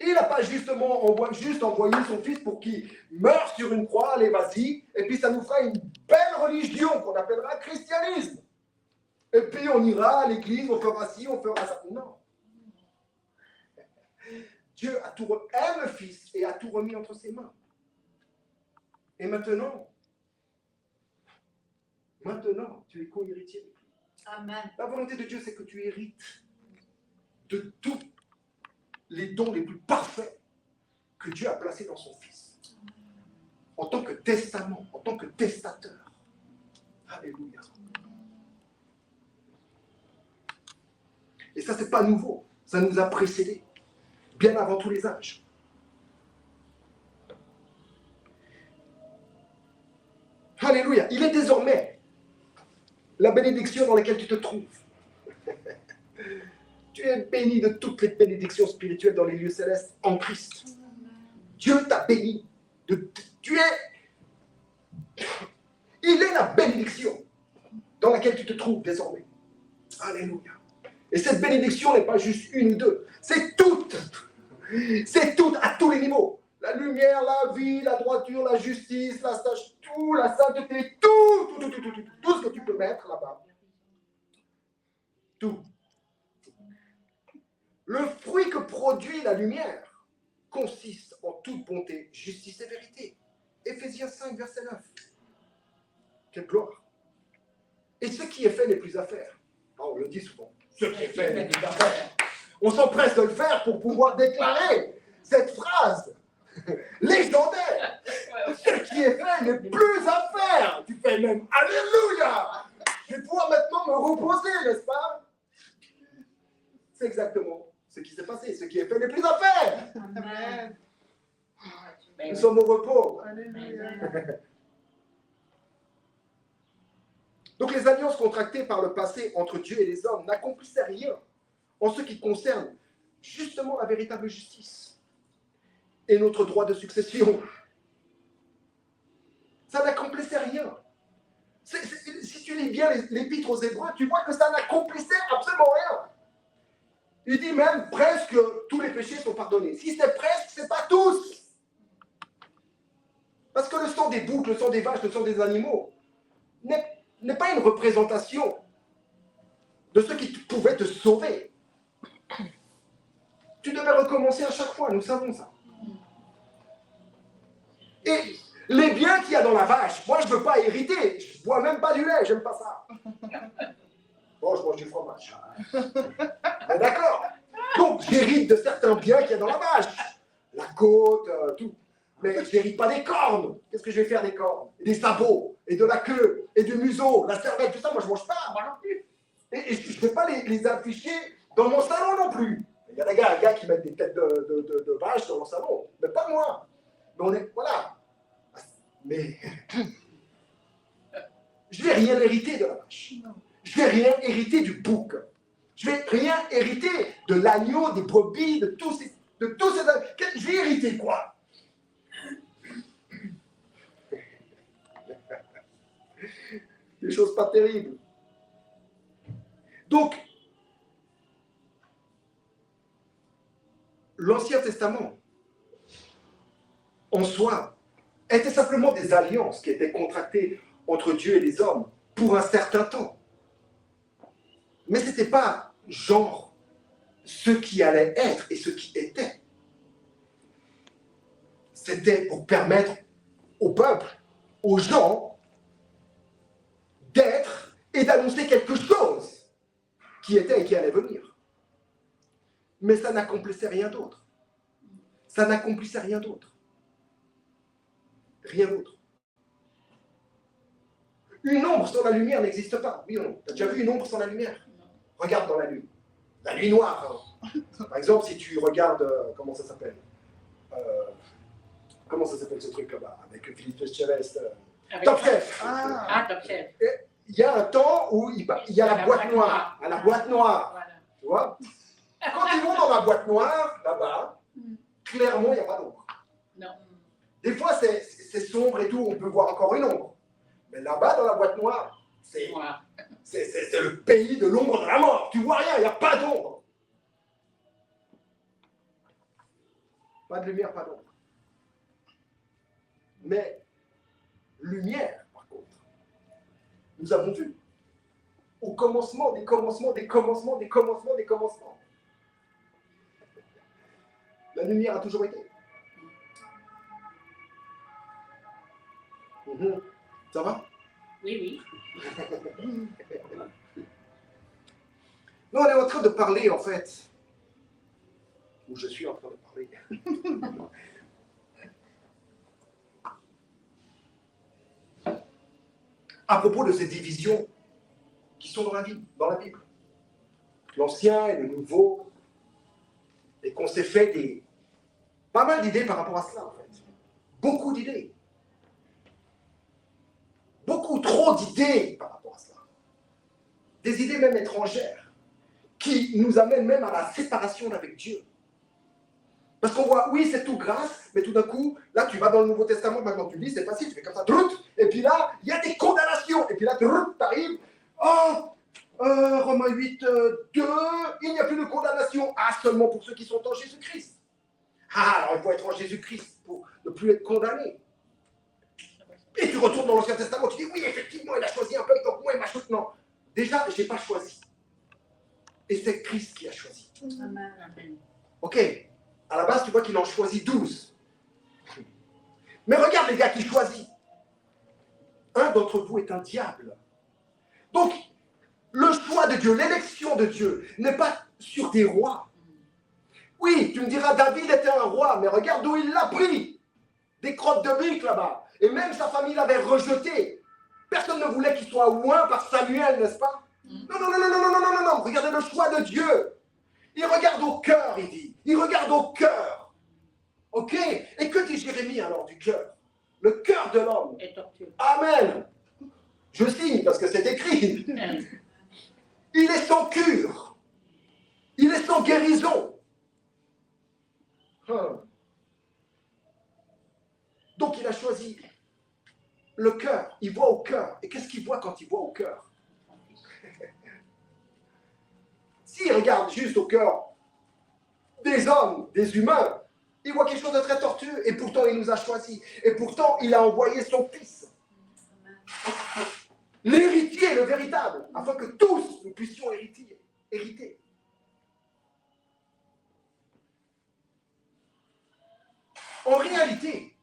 Il n'a pas juste envoyé son fils pour qu'il meure sur une croix, allez, vas-y, et puis ça nous fera une belle religion qu'on appellera christianisme. Et puis on ira à l'église, on fera ci, on fera ça. Non. Dieu aime le Fils et a tout remis entre ses mains. Et maintenant, tu es co-héritier de lui.
Amen.
La volonté de Dieu, c'est que tu hérites de tous les dons les plus parfaits que Dieu a placés dans son Fils. En tant que testament, en tant que testateur. Alléluia. Et ça, c'est pas nouveau. Ça nous a précédés. Bien avant tous les âges. Alléluia. Il est désormais la bénédiction dans laquelle tu te trouves. Tu es béni de toutes les bénédictions spirituelles dans les lieux célestes en Christ. Dieu t'a béni. Il est la bénédiction dans laquelle tu te trouves désormais. Alléluia. Et cette bénédiction n'est pas juste une ou deux. C'est toute. C'est toute à tous les niveaux. La lumière, la vie, la droiture, la justice, la sagesse, tout, la sainteté, tout ce que tu peux mettre là-bas. Tout. Le fruit que produit la lumière consiste en toute bonté, justice et vérité. Éphésiens 5, verset 9. Quelle gloire. Et ce qui est fait n'est plus à faire. On le dit souvent. Ce qui est fait n'est plus à faire. On s'empresse de le faire pour pouvoir déclarer cette phrase légendaire. Ce qui est fait n'est plus à faire. Tu fais même Alléluia. Je vais pouvoir maintenant me reposer, n'est-ce pas? C'est exactement ce qui s'est passé. Ce qui est fait n'est plus à faire.
Amen.
Nous sommes au repos. Donc les alliances contractées par le passé entre Dieu et les hommes n'accomplissaient rien en ce qui concerne justement la véritable justice et notre droit de succession. Ça n'accomplissait rien. Si tu lis bien l'épître aux Hébreux, tu vois que ça n'accomplissait absolument rien. Il dit même presque tous les péchés sont pardonnés. Si c'est presque, c'est pas tous. Parce que le sang des boucs, le sang des vaches, le sang des animaux n'est pas une représentation de ce qui pouvait te sauver. Tu devais recommencer à chaque fois, nous savons ça. Et les biens qu'il y a dans la vache, moi je ne veux pas hériter, je ne bois même pas du lait, j'aime pas ça. Bon, je mange du fromage. Mais d'accord. Donc j'hérite de certains biens qu'il y a dans la vache. La côte, tout. Mais je n'hérite pas des cornes. Qu'est-ce que je vais faire des cornes? Et des sabots, et de la queue, et du museau, la cervelle, tout ça, moi je ne mange pas. Moi non plus. Et je ne vais pas les afficher dans mon salon non plus. Il y a des gars qui mettent des têtes de vache dans mon salon, mais pas moi. Mais on est, voilà. Mais je ne vais rien hériter de la vache. Je ne vais rien hériter du bouc. Je ne vais rien hériter de l'agneau, des brebis, de tous ces... Je vais hériter quoi? Des choses pas terribles. Donc, l'Ancien Testament, en soi, était simplement des alliances qui étaient contractées entre Dieu et les hommes pour un certain temps. Mais ce n'était pas genre ce qui allait être et ce qui était. C'était pour permettre au peuple, aux gens, d'être et d'annoncer quelque chose qui était et qui allait venir. Mais ça n'accomplissait rien d'autre. Ça n'accomplissait rien d'autre. Rien d'autre. Une ombre sans la lumière n'existe pas. Oui ou non? Tu as déjà vu une ombre sans la lumière? Regarde dans la nuit. La nuit noire. Hein. Par exemple, si tu regardes, comment ça s'appelle? Comment ça s'appelle ce truc là-bas? Avec Philippe Chavez. Top Chef.
Top Chef.
Il y a un temps où il y a la boîte noire. À la boîte noire.
Voilà.
Tu vois? Quand ils vont dans la boîte noire, là-bas, clairement, il n'y a pas d'ombre.
Non.
Des fois, c'est c'est sombre et tout, on peut voir encore une ombre. Mais là-bas, dans la boîte noire, c'est le pays de l'ombre de la mort. Tu vois rien, il n'y a pas d'ombre. Pas de lumière, pas d'ombre. Mais lumière, par contre, nous avons vu au commencement des commencements, des commencements, des commencements, des commencements. La lumière a toujours été. Ça va?
Oui.
Non, on est en train de parler, en fait. Ou je suis en train de parler. À propos de ces divisions qui sont dans la Bible. L'Ancien et le Nouveau. Et qu'on s'est fait pas mal d'idées par rapport à cela, en fait. Beaucoup d'idées. Beaucoup trop d'idées par rapport à cela. Des idées même étrangères, qui nous amènent même à la séparation avec Dieu. Parce qu'on voit, oui, c'est tout grâce, mais tout d'un coup, là, tu vas dans le Nouveau Testament, maintenant tu lis, c'est facile, tu fais comme ça, et puis là, il y a des condamnations, et puis là, tu arrives, Romains 8, 2, il n'y a plus de condamnation, seulement pour ceux qui sont en Jésus-Christ. Alors il faut être en Jésus-Christ pour ne plus être condamné. Et tu retournes dans l'Ancien Testament, tu dis, oui, effectivement, il a choisi un peuple, donc moi, il m'a choisi. Non, déjà, je n'ai pas choisi. Et c'est Christ qui a choisi.
Amen.
Ok, à la base, tu vois qu'il en choisit 12. Mais regarde les gars qu'il choisit. Un d'entre vous est un diable. Donc, le choix de Dieu, l'élection de Dieu, n'est pas sur des rois. Oui, tu me diras, David était un roi, mais regarde d'où il l'a pris. Des crottes de bique là-bas. Et même sa famille l'avait rejeté. Personne ne voulait qu'il soit oint par Samuel, n'est-ce pas? Non. Regardez le choix de Dieu. Il regarde au cœur, il dit. Il regarde au cœur. Ok? Et que dit Jérémie alors du cœur? Le cœur de l'homme. Amen. Je signe parce que c'est écrit. Il est sans cure. Il est sans guérison. Donc il a choisi le cœur. Il voit au cœur. Et qu'est-ce qu'il voit quand il voit au cœur? S'il regarde juste au cœur des hommes, des humains, il voit quelque chose de très tortueux. Et pourtant, il nous a choisis. Et pourtant, il a envoyé son fils. L'héritier, le véritable, afin que tous nous puissions hériter. En réalité,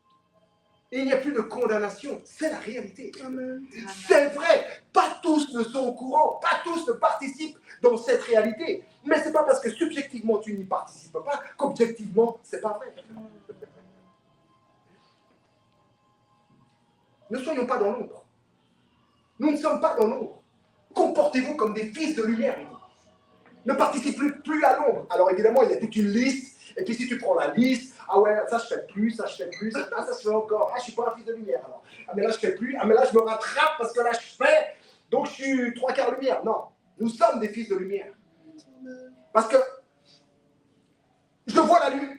il n'y a plus de condamnation, c'est la réalité. Amen. C'est vrai, pas tous ne sont au courant, pas tous ne participent dans cette réalité. Mais ce n'est pas parce que subjectivement tu n'y participes pas qu'objectivement ce n'est pas vrai. Ne soyons pas dans l'ombre. Nous ne sommes pas dans l'ombre. Comportez-vous comme des fils de lumière. Ne participez plus à l'ombre. Alors évidemment, il y a toute une liste. Et puis si tu prends la liste, ça je fais plus, ça je fais plus, ça je fais encore. Je suis pas un fils de lumière alors. Mais là je fais plus, mais là je me rattrape parce que là je fais, donc je suis 3/4 lumière. Non, nous sommes des fils de lumière. Parce que je vois la lumière.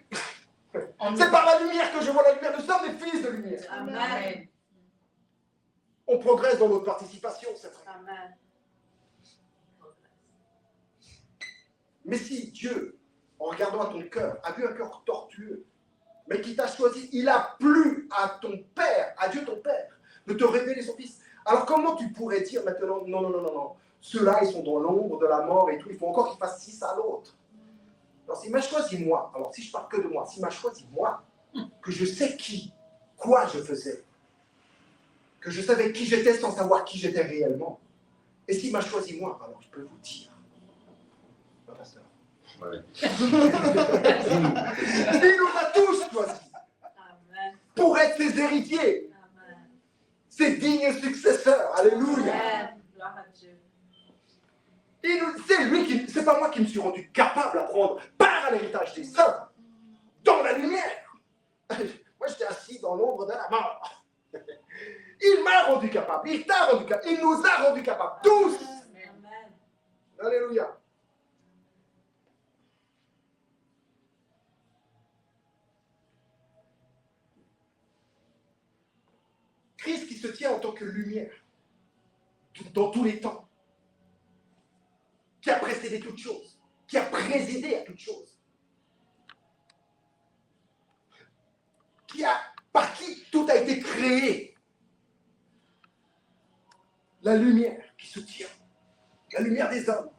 C'est par la lumière que je vois la lumière. Nous sommes des fils de lumière.
Amen.
On progresse dans notre participation, c'est vrai.
Amen.
Mais si Dieu, en regardant à ton cœur, a vu un cœur tortueux, mais qui t'a choisi, il a plu à ton Père, à Dieu ton Père, de te révéler son Fils. Alors comment tu pourrais dire maintenant, non, ceux-là, ils sont dans l'ombre de la mort et tout, il faut encore qu'ils fassent ci, ça, l'autre. Alors s'il m'a choisi moi, alors si je parle que de moi, s'il m'a choisi moi, que je sais quoi je faisais, que je savais qui j'étais sans savoir qui j'étais réellement, et s'il m'a choisi moi, alors je peux vous dire, pasteur,
Ouais.
il nous a tous choisis.
Amen.
Pour être ses héritiers,
Amen.
ses dignes successeurs. Alléluia.
Amen. Gloire à Dieu.
C'est pas moi qui me suis rendu capable à prendre part à l'héritage des saints, dans la lumière. Moi, j'étais assis dans l'ombre de la mort. Il m'a rendu capable, il t'a rendu capable, il nous a rendu capables, tous.
Amen.
Alléluia. Christ qui se tient en tant que lumière dans tous les temps, qui a précédé toute chose, qui a présidé à toute chose, par qui tout a été créé. La lumière qui se tient, la lumière des hommes.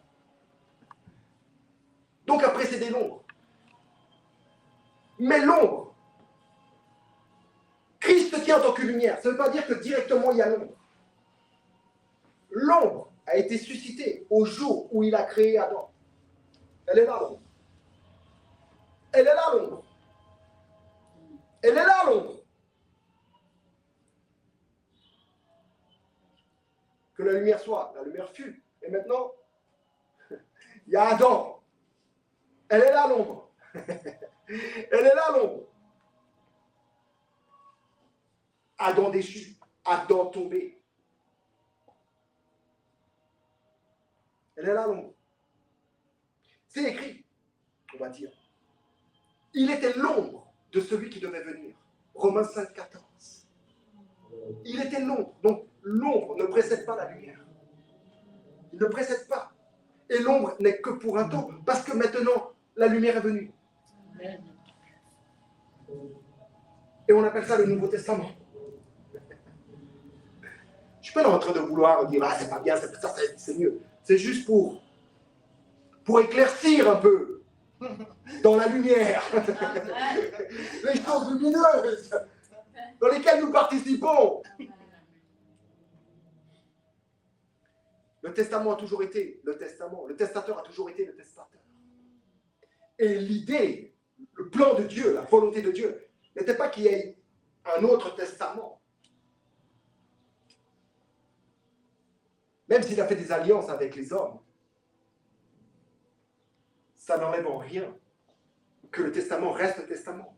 Donc a précédé l'ombre. Mais l'ombre, Christ se tient en tant que lumière. Ça ne veut pas dire que directement il y a l'ombre. L'ombre a été suscitée au jour où il a créé Adam. Elle est là, l'ombre. Elle est là, l'ombre. Elle est là, l'ombre. Que la lumière soit, la lumière fut. Et maintenant, il y a Adam. Elle est là, l'ombre. Elle est là, l'ombre. Adam déchu, Adam tombé. Elle est là, l'ombre. C'est écrit, on va dire. Il était l'ombre de celui qui devait venir. Romains 5, 14. Il était l'ombre. Donc, l'ombre ne précède pas la lumière. Il ne précède pas. Et l'ombre n'est que pour un temps, parce que maintenant, la lumière est venue.
Amen.
Et on appelle ça le Nouveau Testament. Je ne suis pas en train de vouloir dire, ah, c'est pas bien, c'est mieux. C'est juste pour éclaircir un peu dans la lumière les choses lumineuses dans lesquelles nous participons. Le testament a toujours été le testament. Le testateur a toujours été le testateur. Et l'idée, le plan de Dieu, la volonté de Dieu, n'était pas qu'il y ait un autre testament. Même s'il a fait des alliances avec les hommes, ça n'enlève en rien que le testament reste le testament.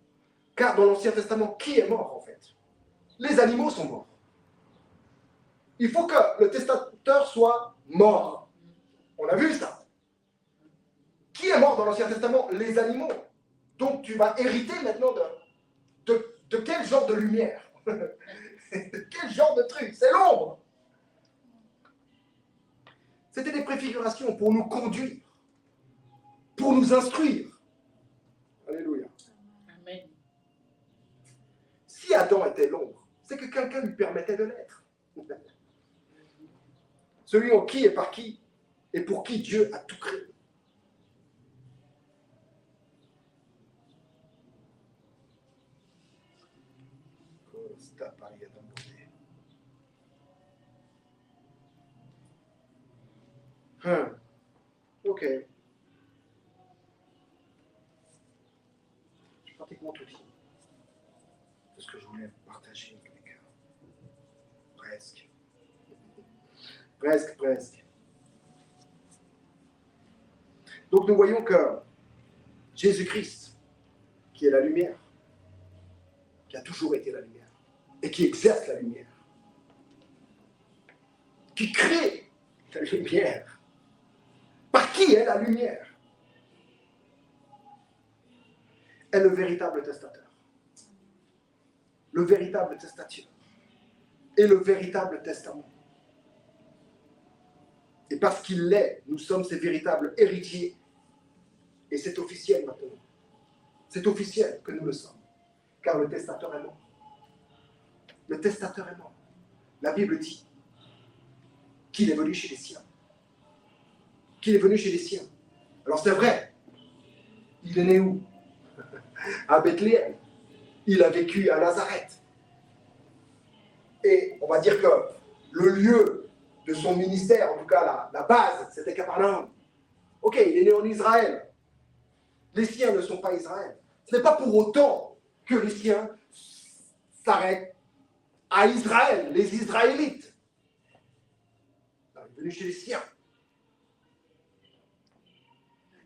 Car dans l'Ancien Testament, qui est mort en fait? Les animaux sont morts. Il faut que le testateur soit mort. On a vu ça. Qui est mort dans l'Ancien Testament? Les animaux. Donc tu vas hériter maintenant de quel genre de lumière? De quel genre de truc? C'est l'ombre. C'était des préfigurations pour nous conduire, pour nous instruire. Alléluia.
Amen.
Si Adam était l'ombre, c'est que quelqu'un lui permettait de l'être. Celui en qui et par qui et pour qui Dieu a tout créé. Ok. J'ai pratiquement tout dit de ce que je voulais partager avec eux. Presque. Presque. Donc nous voyons que Jésus-Christ, qui est la lumière, qui a toujours été la lumière, et qui exerce la lumière, qui crée la lumière, par qui est la lumière, est le véritable testateur, le véritable testateur et le véritable testament. Et parce qu'il l'est, nous sommes ses véritables héritiers. Et c'est officiel maintenant. C'est officiel que nous le sommes. Car le testateur est mort. Le testateur est mort. La Bible dit qu'il est venu chez les siens. Qu'il est venu chez les siens. Alors c'est vrai. Il est né où? À Bethléem. Il a vécu à Nazareth. Et on va dire que le lieu de son ministère, en tout cas la base, c'était Capernaum. Ok, il est né en Israël. Les siens ne sont pas Israël. Ce n'est pas pour autant que les siens s'arrêtent à Israël, les Israélites. Il est venu chez les siens.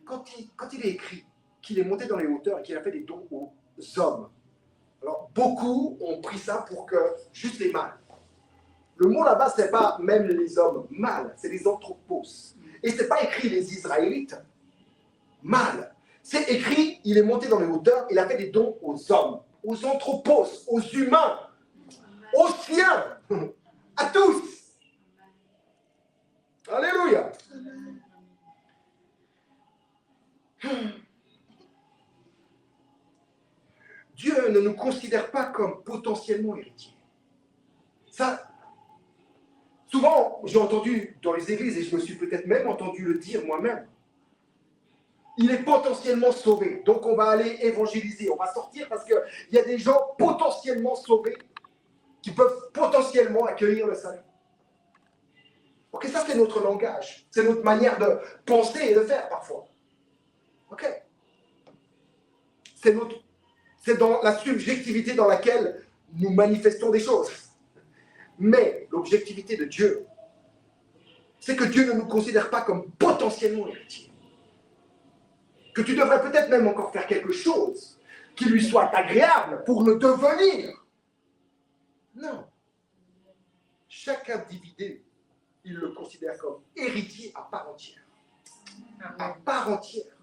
Quand il est écrit qu'il est monté dans les hauteurs et qu'il a fait des dons aux hommes, alors beaucoup ont pris ça pour que juste les mâles. Le mot là-bas, ce n'est pas même les hommes mâles, c'est les anthropos. Et ce n'est pas écrit les Israélites mâles. C'est écrit, il est monté dans les hauteurs, il a fait des dons aux hommes, aux anthropos, aux humains, aux siens, à tous. Alléluia. Dieu ne nous considère pas comme potentiellement héritiers. Ça, souvent, j'ai entendu dans les églises, et je me suis peut-être même entendu le dire moi-même, il est potentiellement sauvé. Donc on va aller évangéliser, on va sortir parce qu'il y a des gens potentiellement sauvés qui peuvent potentiellement accueillir le salut. Ok, ça c'est notre langage, c'est notre manière de penser et de faire parfois. Ok. C'est dans la subjectivité dans laquelle nous manifestons des choses. Mais l'objectivité de Dieu, c'est que Dieu ne nous considère pas comme potentiellement héritiers. Que tu devrais peut-être même encore faire quelque chose qui lui soit agréable pour le devenir. Non. Chaque individu, il le considère comme héritier à part entière. À part entière.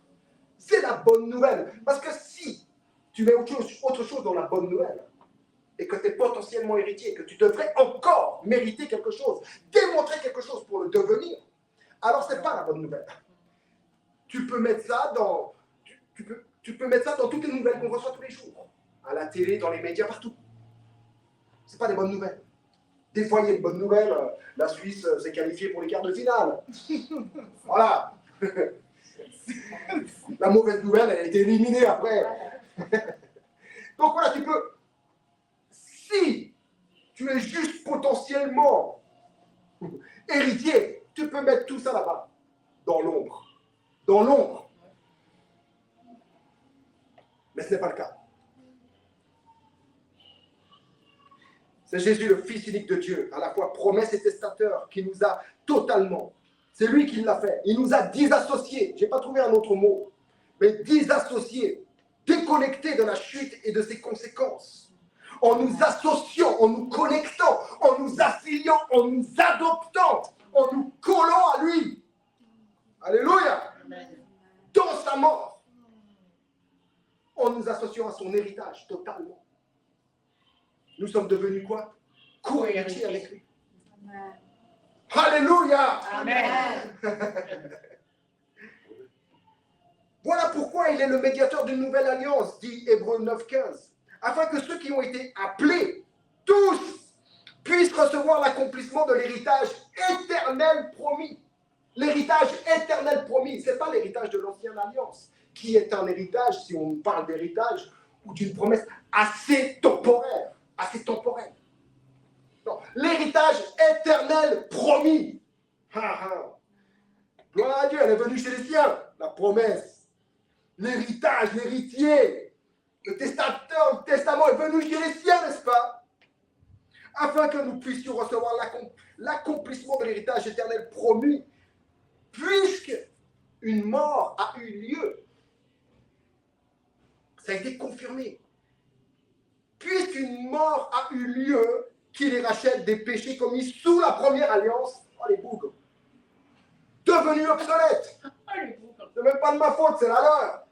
C'est la bonne nouvelle. Parce que si tu mets autre chose dans la bonne nouvelle, et que tu es potentiellement héritier, que tu devrais encore mériter quelque chose, démontrer quelque chose pour le devenir, alors ce n'est pas la bonne nouvelle. Tu peux mettre ça dans, tu peux mettre ça dans toutes les nouvelles qu'on reçoit tous les jours, à la télé, dans les médias, partout. Ce n'est pas des bonnes nouvelles. Des fois, il y a une bonne nouvelle, la Suisse s'est qualifiée pour les quarts de finale. Voilà. La mauvaise nouvelle, elle a été éliminée après. Donc voilà, tu peux... Si tu es juste potentiellement héritier, tu peux mettre tout ça là-bas, dans l'ombre. Dans l'ombre. Mais ce n'est pas le cas. C'est Jésus, le Fils unique de Dieu, à la fois promesse et testateur, qui nous a totalement, c'est lui qui l'a fait, il nous a disassociés, je n'ai pas trouvé un autre mot, mais disassociés, déconnectés de la chute et de ses conséquences. En nous associant, en nous connectant, en nous affiliant, en nous adoptant, en nous collant à lui. Alléluia. Dans sa mort, en nous associant à son héritage totalement. Nous sommes devenus quoi? Co-héritiers avec lui.
Amen.
Alléluia.
Amen.
Voilà pourquoi il est le médiateur d'une nouvelle alliance, dit Hébreux 9,15. Afin que ceux qui ont été appelés, tous, puissent recevoir l'accomplissement de l'héritage éternel promis. L'héritage éternel promis, ce n'est pas l'héritage de l'ancienne alliance, qui est un héritage, si on parle d'héritage, ou d'une promesse assez temporaire. Assez temporaire. Non, l'héritage éternel promis. Gloire à Dieu, elle est venue chez les siens, la promesse. L'héritage, l'héritier. Le testament est venu chez les siens, n'est-ce pas? Afin que nous puissions recevoir l'accomplissement de l'héritage éternel promis, puisque une mort a eu lieu. Ça a été confirmé. Puisqu'une mort a eu lieu, qui les rachète des péchés commis sous la première alliance, oh les bougres, devenus obsolètes. C'est même pas de ma faute, c'est la leur.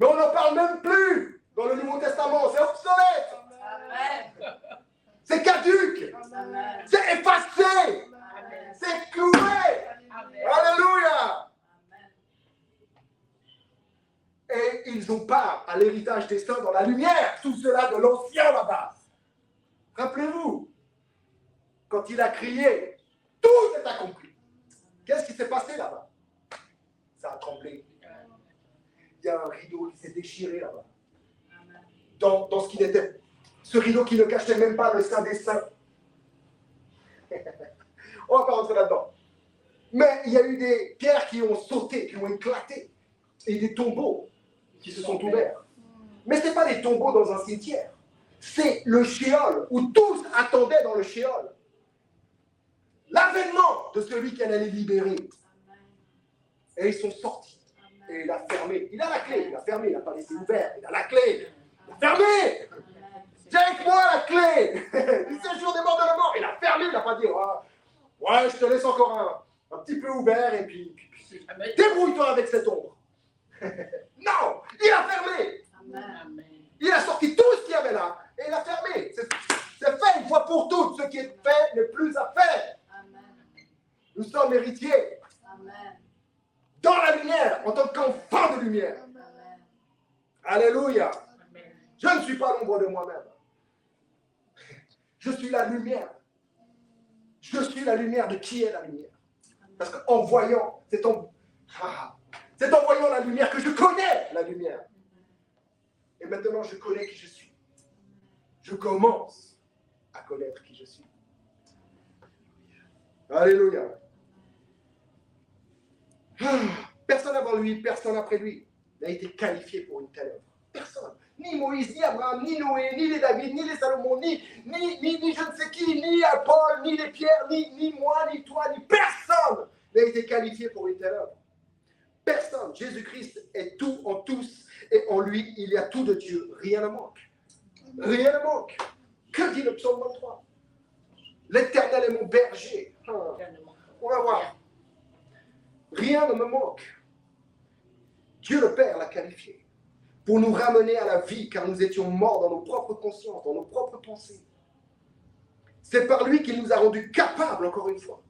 Mais on n'en parle même plus. Dans le Nouveau Testament, c'est obsolète.
Amen.
C'est caduque.
Amen.
C'est effacé.
Amen.
C'est cloué.
Amen.
Alléluia.
Amen.
Et ils ont part à l'héritage des saints dans la lumière. Tout cela de l'ancien là-bas. Rappelez-vous, quand il a crié, tout est accompli. Qu'est-ce qui s'est passé là-bas? Ça a tremblé. Il y a un rideau qui s'est déchiré là-bas. Dans ce qui n'était, ce rideau qui ne cachait même pas le Saint des Saints. On va pas rentrer là-dedans. Mais il y a eu des pierres qui ont sauté, qui ont éclaté, et des tombeaux qui se sont ouverts. Mais ce n'est pas des tombeaux dans un cimetière. C'est le Sheol, où tous attendaient dans le Sheol l'avènement de celui qui allait les libérer. Et ils sont sortis. Et il a fermé. Il a la clé. Il a fermé. Il n'a pas laissé ouvert. Il a la clé. Il a fermé. J'ai avec moi la clé du séjour des morts de la mort. Il a fermé. Il n'a pas dit ouais, je te laisse encore un petit peu ouvert et puis débrouille-toi avec cette ombre. Non, il a fermé.
Amen.
Il a sorti tout ce qu'il y avait là et il a fermé. C'est fait une fois pour Alléluia.
Amen.
Je ne suis pas l'ombre de moi-même. Je suis la lumière. Je suis la lumière de qui est la lumière. Parce qu'en voyant, c'est en voyant la lumière que je connais la lumière. Et maintenant, je connais qui je suis. Je commence à connaître qui je suis. Alléluia. Personne avant lui, personne après lui n'a été qualifié pour une telle œuvre. Personne. Ni Moïse, ni Abraham, ni Noé, ni les David, ni les Salomon, ni je ne sais qui, ni Paul, ni les Pierre, ni moi, ni toi, ni personne n'a été qualifié pour une telle œuvre. Personne. Jésus-Christ est tout en tous et en lui, il y a tout de Dieu. Rien ne manque. Rien ne manque. Que dit le psaume 23? L'Éternel est mon berger. On va voir. Rien ne me manque. Dieu le Père l'a qualifié pour nous ramener à la vie, car nous étions morts dans nos propres consciences, dans nos propres pensées. C'est par lui qu'il nous a rendus capables, encore une fois,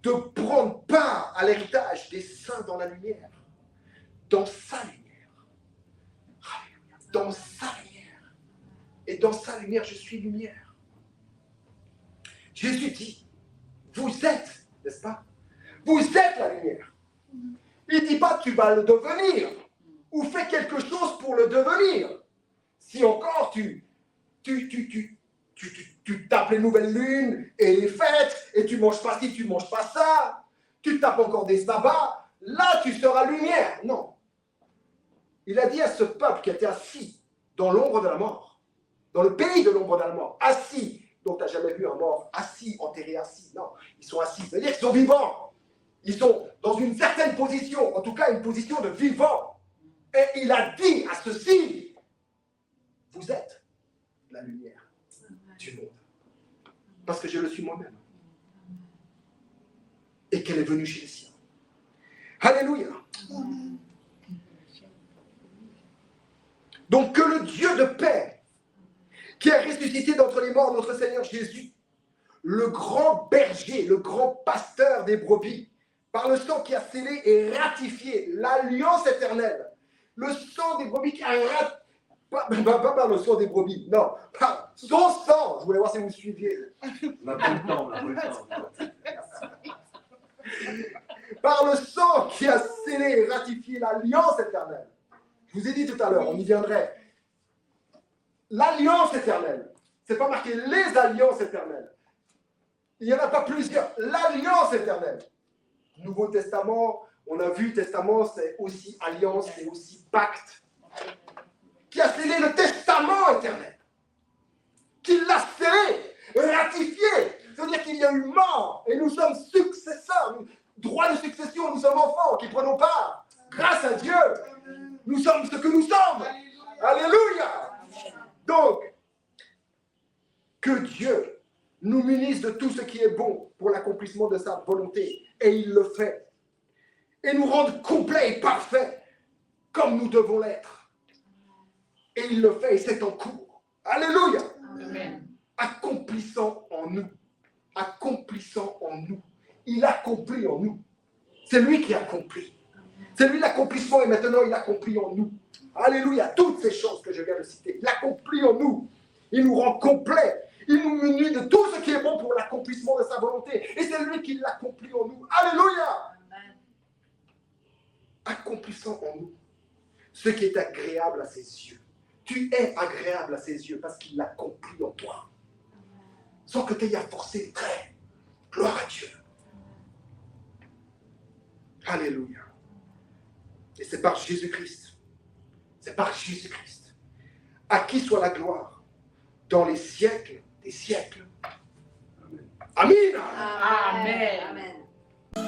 de prendre part à l'héritage des saints dans la lumière, dans sa lumière. Alléluia. Dans sa lumière. Et dans sa lumière, je suis lumière. Jésus dit, vous êtes, n'est-ce pas? Vous êtes la lumière. Il ne dit pas tu vas le devenir ou fais quelque chose pour le devenir. Si encore tu tapes les nouvelles lunes et les fêtes et tu manges pas ci, tu manges pas ça, tu tapes encore des sabbats, là tu seras lumière. Non. Il a dit à ce peuple qui était assis dans l'ombre de la mort, dans le pays de l'ombre de la mort, assis, donc tu n'as jamais vu un mort assis, enterré assis. Non, ils sont assis, c'est-à-dire qu'ils sont vivants. Ils sont dans une certaine position, en tout cas une position de vivant. Et il a dit à ceux-ci, vous êtes la lumière du monde. Parce que je le suis moi-même. Et qu'elle est venue chez les siens. Alléluia. Donc que le Dieu de paix, qui a ressuscité d'entre les morts notre Seigneur Jésus, le grand berger, le grand pasteur des brebis, par le sang qui a scellé et ratifié l'alliance éternelle. Le sang des brebis qui a ratifié, pas par le sang des brebis, non, par son sang. Je voulais voir si vous suiviez.
On n'a pas le temps, on n'a pas le temps.
Par le sang qui a scellé et ratifié l'alliance éternelle. Je vous ai dit tout à l'heure, on y viendrait. L'alliance éternelle. C'est pas marqué les alliances éternelles. Il n'y en a pas plusieurs. L'alliance éternelle. Nouveau Testament, on a vu, Testament, c'est aussi alliance, c'est aussi pacte. Qui a scellé le testament éternel. Qui l'a scellé, ratifié. C'est-à-dire qu'il y a eu mort et nous sommes successeurs. Droit de succession, nous sommes enfants qui prenons part. Grâce à Dieu, nous sommes ce que nous sommes. Alléluia. Donc, que Dieu nous munisse de tout ce qui est bon pour l'accomplissement de sa volonté. Et il le fait. Et nous rende complets et parfaits comme nous devons l'être. Et il le fait et c'est en cours. Alléluia.
Amen.
Accomplissant en nous. Accomplissant en nous. Il accomplit en nous. C'est lui qui accomplit. C'est lui l'accomplissement et maintenant il accomplit en nous. Alléluia. Toutes ces choses que je viens de citer. Il accomplit en nous. Il nous rend complets. Il nous munit de tout ce qui est bon pour l'accomplissement de sa volonté. Et c'est lui qui l'accomplit en nous. Alléluia.
Amen.
Accomplissant en nous ce qui est agréable à ses yeux. Tu es agréable à ses yeux parce qu'il l'accomplit en toi. Sans que tu aies à forcer les traits. Gloire à Dieu. Alléluia. Et c'est par Jésus-Christ. C'est par Jésus-Christ. À qui soit la gloire dans les siècles des siècles. Amen.
Amen.
Amen.
Amen.